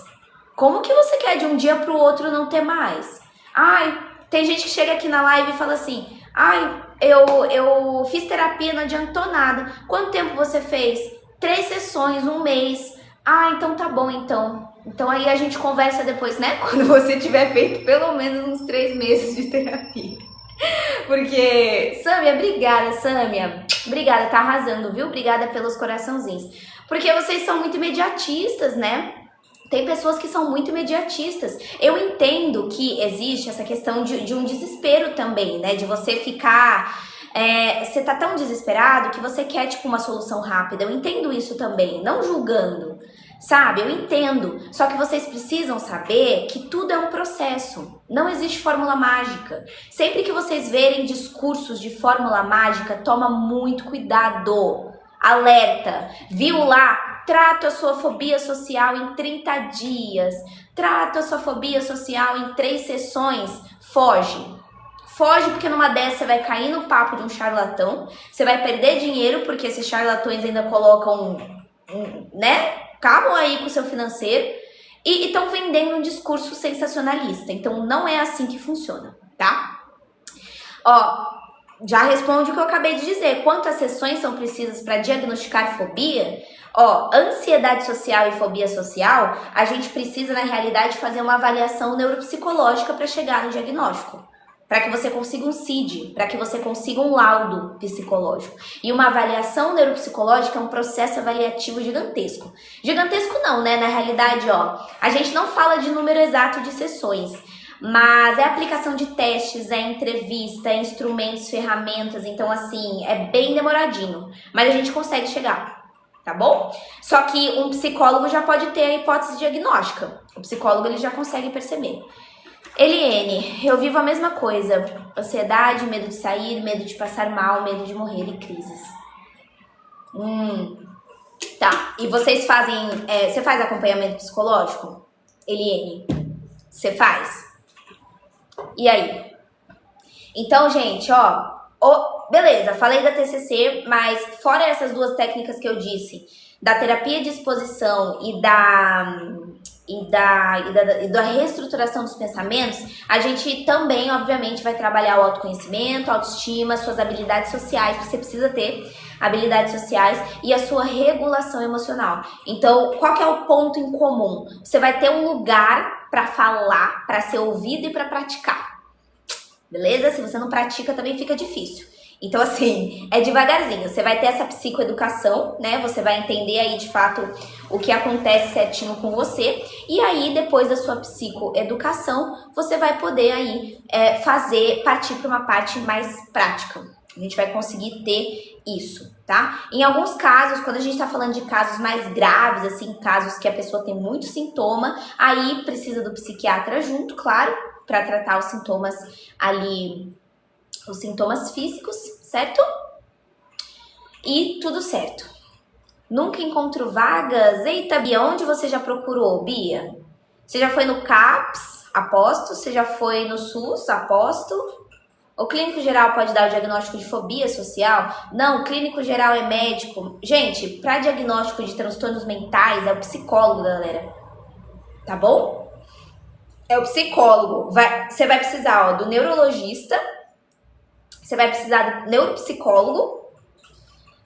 Como que você quer de um dia para o outro não ter mais? Ai, tem gente que chega aqui na live e fala assim, ai, eu fiz terapia, não adiantou nada. Quanto tempo você fez? 3 sessões, 1 mês. Ah, então tá bom, então. Então aí a gente conversa depois, né? Quando você tiver feito pelo menos uns 3 meses de terapia. Porque, Sâmia, obrigada, Sâmia. Obrigada, tá arrasando, viu? Obrigada pelos coraçãozinhos. Porque vocês são muito imediatistas, né? Tem pessoas que são muito imediatistas. Eu entendo que existe essa questão de um desespero também, né? De você ficar... você tá tão desesperado que você quer, tipo, uma solução rápida. Eu entendo isso também, não julgando, sabe? Eu entendo. Só que vocês precisam saber que tudo é um processo. Não existe fórmula mágica. Sempre que vocês verem discursos de fórmula mágica, toma muito cuidado. Alerta. Viu lá? Trato a sua fobia social em 30 dias. Trato a sua fobia social em 3 sessões. Foge. Foge, porque numa dessas você vai cair no papo de um charlatão. Você vai perder dinheiro, porque esses charlatões ainda colocam, né? Acabam aí com o seu financeiro. e estão vendendo um discurso sensacionalista. Então não é assim que funciona, tá? Ó, já responde o que eu acabei de dizer. Quantas sessões são precisas para diagnosticar fobia? Ó, ansiedade social e fobia social, a gente precisa, na realidade, fazer uma avaliação neuropsicológica para chegar no diagnóstico. Para que você consiga um CID, para que você consiga um laudo psicológico. E uma avaliação neuropsicológica é um processo avaliativo gigantesco. Gigantesco não, né? Na realidade, ó, a gente não fala de número exato de sessões, mas é aplicação de testes, é entrevista, é instrumentos, ferramentas, então assim, é bem demoradinho, mas a gente consegue chegar, tá bom? Só que um psicólogo já pode ter a hipótese diagnóstica, o psicólogo ele já consegue perceber. Eliene, eu vivo a mesma coisa, ansiedade, medo de sair, medo de passar mal, medo de morrer e crises. Tá, e vocês fazem, você faz acompanhamento psicológico? Eliene, você faz? E aí? Então, gente, beleza, falei da TCC, mas fora essas duas técnicas que eu disse, da terapia de exposição e da reestruturação dos pensamentos, a gente também, obviamente, vai trabalhar o autoconhecimento, a autoestima, suas habilidades sociais, porque você precisa ter habilidades sociais e a sua regulação emocional. Então, qual que é o ponto em comum? Você vai ter um lugar para falar, para ser ouvido e para praticar. Beleza? Se você não pratica, também fica difícil. Então, assim, é devagarzinho. Você vai ter essa psicoeducação, né? Você vai entender aí, de fato, o que acontece certinho com você. E aí, depois da sua psicoeducação, você vai poder aí partir para uma parte mais prática. A gente vai conseguir ter isso, tá? Em alguns casos, quando a gente tá falando de casos mais graves, assim, casos que a pessoa tem muito sintoma, aí precisa do psiquiatra junto, claro, para tratar os sintomas ali, os sintomas físicos, certo? E tudo certo. Nunca encontro vagas? Eita, Bia, onde você já procurou, Bia? Você já foi no CAPS? Aposto. Você já foi no SUS? Aposto. O clínico geral pode dar o diagnóstico de fobia social? Não, o clínico geral é médico. Gente, para diagnóstico de transtornos mentais é o psicólogo, galera. Tá bom? É o psicólogo. Você vai precisar do neurologista, você vai precisar do neuropsicólogo,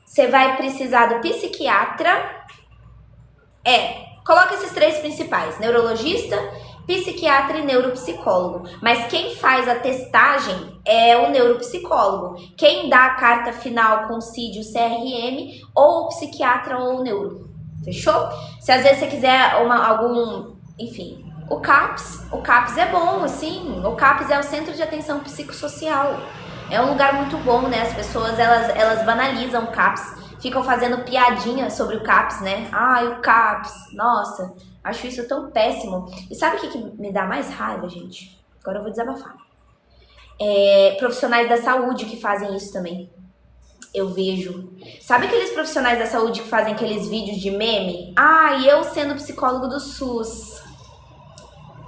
você vai precisar do psiquiatra. Coloca esses três principais: neurologista, psiquiatra e neuropsicólogo. Mas quem faz a testagem é o neuropsicólogo. Quem dá a carta final com o CID, o CRM, ou o psiquiatra ou o neuro. Fechou? Se às vezes você quiser enfim, o CAPS é bom, assim. O CAPS é o Centro de Atenção Psicossocial. É um lugar muito bom, né? As pessoas, elas banalizam o CAPS. Ficam fazendo piadinha sobre o CAPS, né? Ai, o CAPS, nossa, acho isso tão péssimo. E sabe o que me dá mais raiva, gente? Agora eu vou desabafar. Profissionais da saúde que fazem isso também. Eu vejo. Sabe aqueles profissionais da saúde que fazem aqueles vídeos de meme? Ai, eu sendo psicólogo do SUS.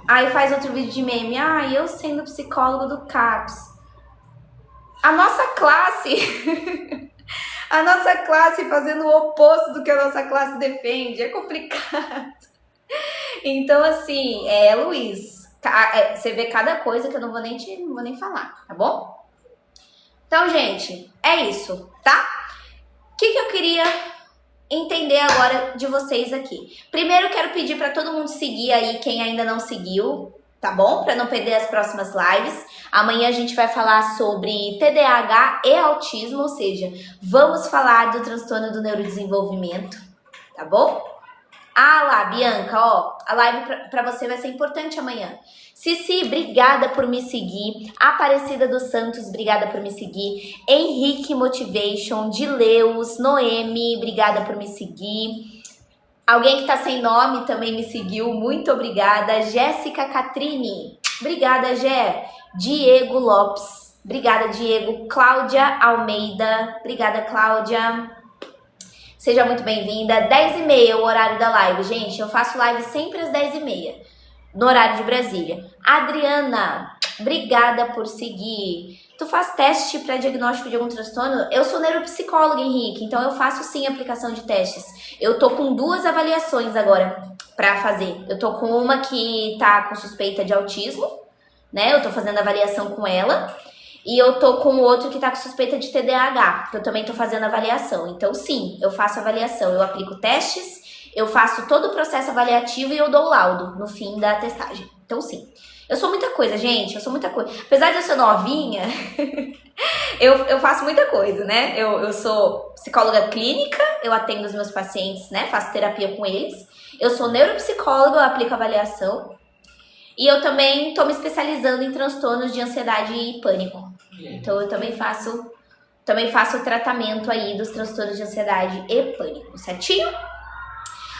Aí faz outro vídeo de meme. Ai, eu sendo psicólogo do CAPS. A nossa classe... A nossa classe fazendo o oposto do que a nossa classe defende. É complicado. Então, assim, Luiz, você vê cada coisa que eu não vou nem falar, tá bom? Então, gente, é isso, tá? O que eu queria entender agora de vocês aqui? Primeiro, eu quero pedir para todo mundo seguir aí, quem ainda não seguiu, tá bom? Para não perder as próximas lives. Amanhã a gente vai falar sobre TDAH e autismo, ou seja, vamos falar do transtorno do neurodesenvolvimento, tá bom? Ah lá, Bianca, a live pra você vai ser importante amanhã. Cici, obrigada por me seguir. Aparecida dos Santos, obrigada por me seguir. Henrique Motivation, Dileus, Noemi, obrigada por me seguir. Alguém que tá sem nome também me seguiu, muito obrigada. Jéssica Catrine, obrigada, Gé. Diego Lopes, obrigada, Diego. Cláudia Almeida, obrigada, Cláudia. Seja muito bem-vinda. 10h30 o horário da live. Gente, eu faço live sempre às 10h30, no horário de Brasília. Adriana, obrigada por seguir. Tu faz teste para diagnóstico de algum transtorno? Eu sou neuropsicóloga, Henrique, então eu faço sim aplicação de testes. Eu tô com 2 avaliações agora. pra fazer. Eu tô com uma que tá com suspeita de autismo, né? Eu tô fazendo avaliação com ela. E eu tô com outro que tá com suspeita de TDAH, que eu também tô fazendo avaliação. Então, sim, eu faço avaliação. Eu aplico testes, eu faço todo o processo avaliativo e eu dou o laudo no fim da testagem. Então, sim. Eu sou muita coisa, gente. Eu sou muita coisa. Apesar de eu ser novinha, eu faço muita coisa, né? Eu sou psicóloga clínica, eu atendo os meus pacientes, né? Faço terapia com eles. Eu sou neuropsicóloga, eu aplico avaliação. E eu também tô me especializando em transtornos de ansiedade e pânico. Então eu também faço o tratamento aí dos transtornos de ansiedade e pânico, certinho?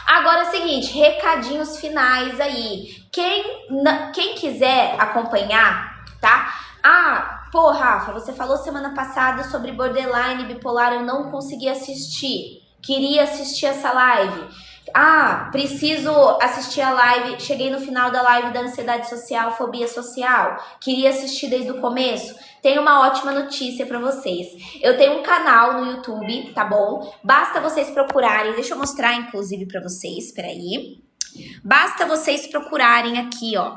Agora é o seguinte, recadinhos finais aí. Quem quiser acompanhar, tá? Pô, Rafa, você falou semana passada sobre borderline bipolar, eu não consegui assistir. Queria assistir essa live. Preciso assistir a live. Cheguei no final da live da ansiedade social, fobia social. Queria assistir desde o começo. Tenho uma ótima notícia pra vocês. Eu tenho um canal no YouTube, tá bom? Basta vocês procurarem. Deixa eu mostrar, inclusive, pra vocês. Espera aí. Basta vocês procurarem aqui, ó.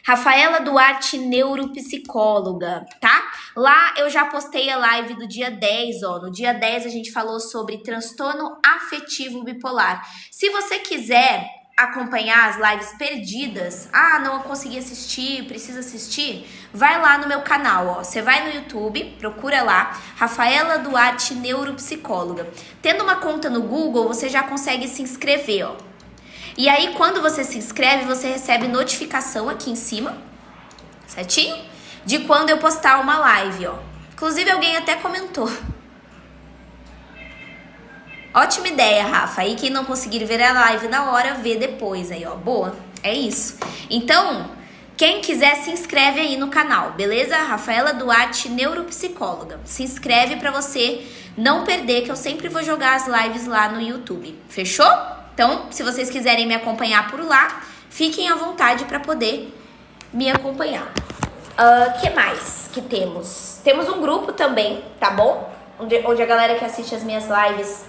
Rafaela Duarte, neuropsicóloga, tá? Lá eu já postei a live do dia 10, ó. No dia 10 a gente falou sobre transtorno afetivo bipolar. Se você quiser acompanhar as lives perdidas, não consegui assistir, precisa assistir, vai lá no meu canal, ó. Você vai no YouTube, procura lá, Rafaela Duarte, neuropsicóloga. Tendo uma conta no Google, você já consegue se inscrever, ó. E aí, quando você se inscreve, você recebe notificação aqui em cima, certinho? De quando eu postar uma live, ó. Inclusive, alguém até comentou. Ótima ideia, Rafa. Aí, quem não conseguir ver a live na hora, vê depois aí, ó. Boa. É isso. Então, quem quiser, se inscreve aí no canal, beleza? Rafaela Duarte, neuropsicóloga. Se inscreve pra você não perder, que eu sempre vou jogar as lives lá no YouTube. Fechou? Então, se vocês quiserem me acompanhar por lá, fiquem à vontade para poder me acompanhar. Que mais que temos? Temos um grupo também, tá bom? Onde a galera que assiste as minhas lives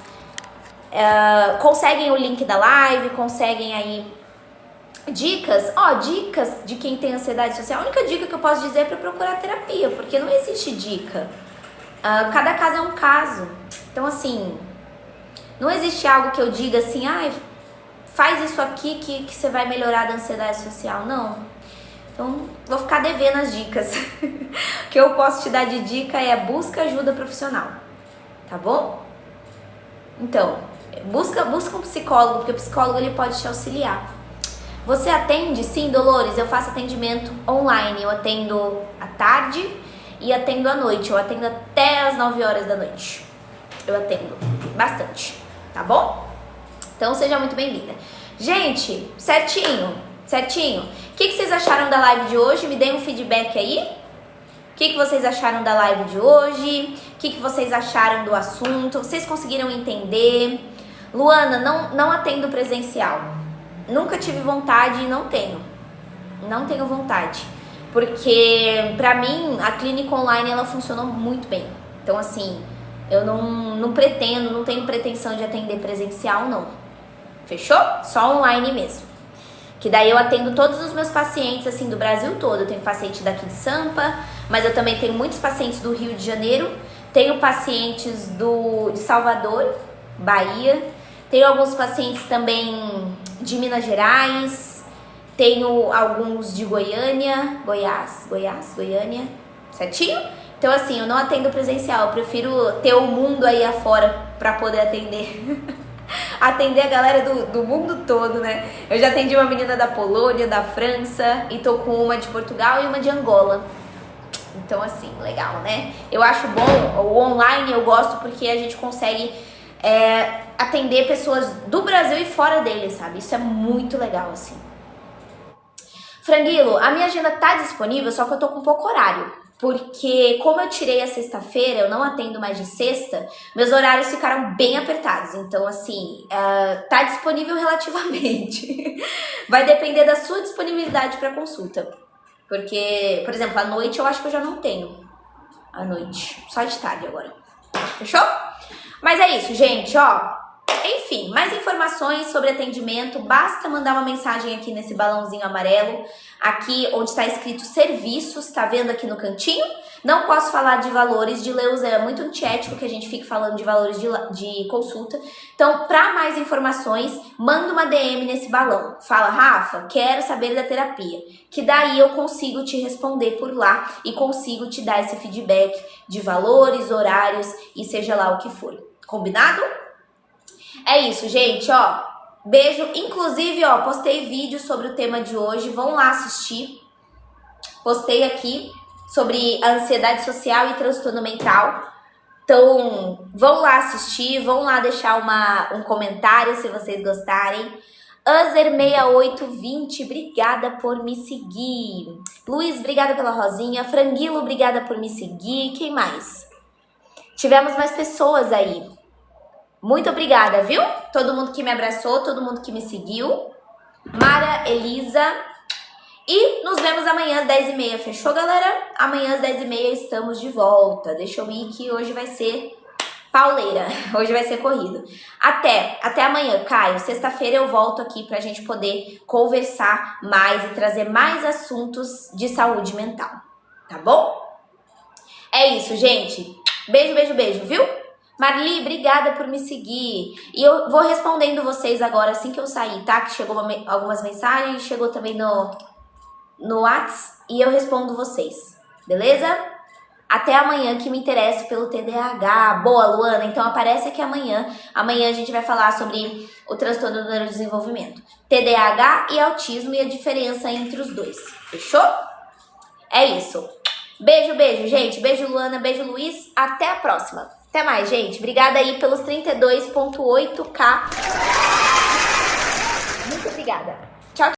conseguem o link da live, conseguem aí dicas. Dicas de quem tem ansiedade social. A única dica que eu posso dizer é para procurar terapia, porque não existe dica. Cada caso é um caso. Então, assim... Não existe algo que eu diga assim, faz isso aqui que você vai melhorar da ansiedade social. Não. Então, vou ficar devendo as dicas. O que eu posso te dar de dica é busca ajuda profissional. Tá bom? Então, busca um psicólogo, porque o psicólogo ele pode te auxiliar. Você atende? Sim, Dolores, eu faço atendimento online. Eu atendo à tarde e atendo à noite. Eu atendo até às 9 horas da noite. Eu atendo bastante. Tá bom? Então, seja muito bem-vinda. Gente, certinho? O que vocês acharam da live de hoje? Me deem um feedback aí. O que vocês acharam da live de hoje? O que vocês acharam do assunto? Vocês conseguiram entender? Luana, não atendo presencial. Nunca tive vontade e não tenho. Não tenho vontade. Porque, pra mim, a clínica online, ela funcionou muito bem. Então, assim... Eu não pretendo, não tenho pretensão de atender presencial, não. Fechou? Só online mesmo. Que daí eu atendo todos os meus pacientes, assim, do Brasil todo. Eu tenho paciente daqui de Sampa, mas eu também tenho muitos pacientes do Rio de Janeiro. Tenho pacientes de Salvador, Bahia. Tenho alguns pacientes também de Minas Gerais. Tenho alguns de Goiânia, Goiânia. Certinho? Então, assim, eu não atendo presencial, eu prefiro ter o mundo aí afora pra poder atender. Atender a galera do mundo todo, né? Eu já atendi uma menina da Polônia, da França, e tô com uma de Portugal e uma de Angola. Então, assim, legal, né? Eu acho bom, o online eu gosto porque a gente consegue atender pessoas do Brasil e fora dele, sabe? Isso é muito legal, assim. Franguilo, a minha agenda tá disponível, só que eu tô com pouco horário. Porque como eu tirei a sexta-feira, eu não atendo mais de sexta, meus horários ficaram bem apertados. Então, assim, tá disponível relativamente. Vai depender da sua disponibilidade para consulta. Porque, por exemplo, à noite eu acho que eu já não tenho. À noite, só de tarde agora. Fechou? Mas é isso, gente, ó. Enfim, mais informações sobre atendimento, basta mandar uma mensagem aqui nesse balãozinho amarelo, aqui onde está escrito serviços, tá vendo aqui no cantinho? Não posso falar de valores de Leusa, é muito antiético que a gente fique falando de valores de consulta. Então, para mais informações, manda uma DM nesse balão. Fala, Rafa, quero saber da terapia. Que daí eu consigo te responder por lá e consigo te dar esse feedback de valores, horários e seja lá o que for. Combinado? É isso, gente, ó. Beijo. Inclusive, ó, postei vídeo sobre o tema de hoje. Vão lá assistir. Postei aqui sobre a ansiedade social e transtorno mental. Então, vão lá assistir, vão lá deixar um comentário se vocês gostarem. User6820, obrigada por me seguir. Luiz, obrigada pela rosinha. Franguilo, obrigada por me seguir. Quem mais? Tivemos mais pessoas aí. Muito obrigada, viu? Todo mundo que me abraçou, todo mundo que me seguiu. Mara, Elisa. E nos vemos amanhã às 10h30. Fechou, galera? Amanhã às 10h30 estamos de volta. Deixa eu ir que hoje vai ser pauleira. Hoje vai ser corrido. Até amanhã, Caio. Sexta-feira eu volto aqui pra gente poder conversar mais e trazer mais assuntos de saúde mental. Tá bom? É isso, gente. Beijo, beijo, beijo, viu? Marli, obrigada por me seguir. E eu vou respondendo vocês agora assim que eu sair, tá? Que chegou algumas mensagens, chegou também no WhatsApp e eu respondo vocês, beleza? Até amanhã que me interesso pelo TDAH. Boa, Luana, então aparece aqui amanhã. Amanhã a gente vai falar sobre o transtorno do neurodesenvolvimento. TDAH e autismo e a diferença entre os dois. Fechou? É isso. Beijo, beijo, gente. Beijo, Luana. Beijo, Luiz. Até a próxima. Até mais, gente. Obrigada aí pelos 32,8K. Muito obrigada. Tchau, tchau.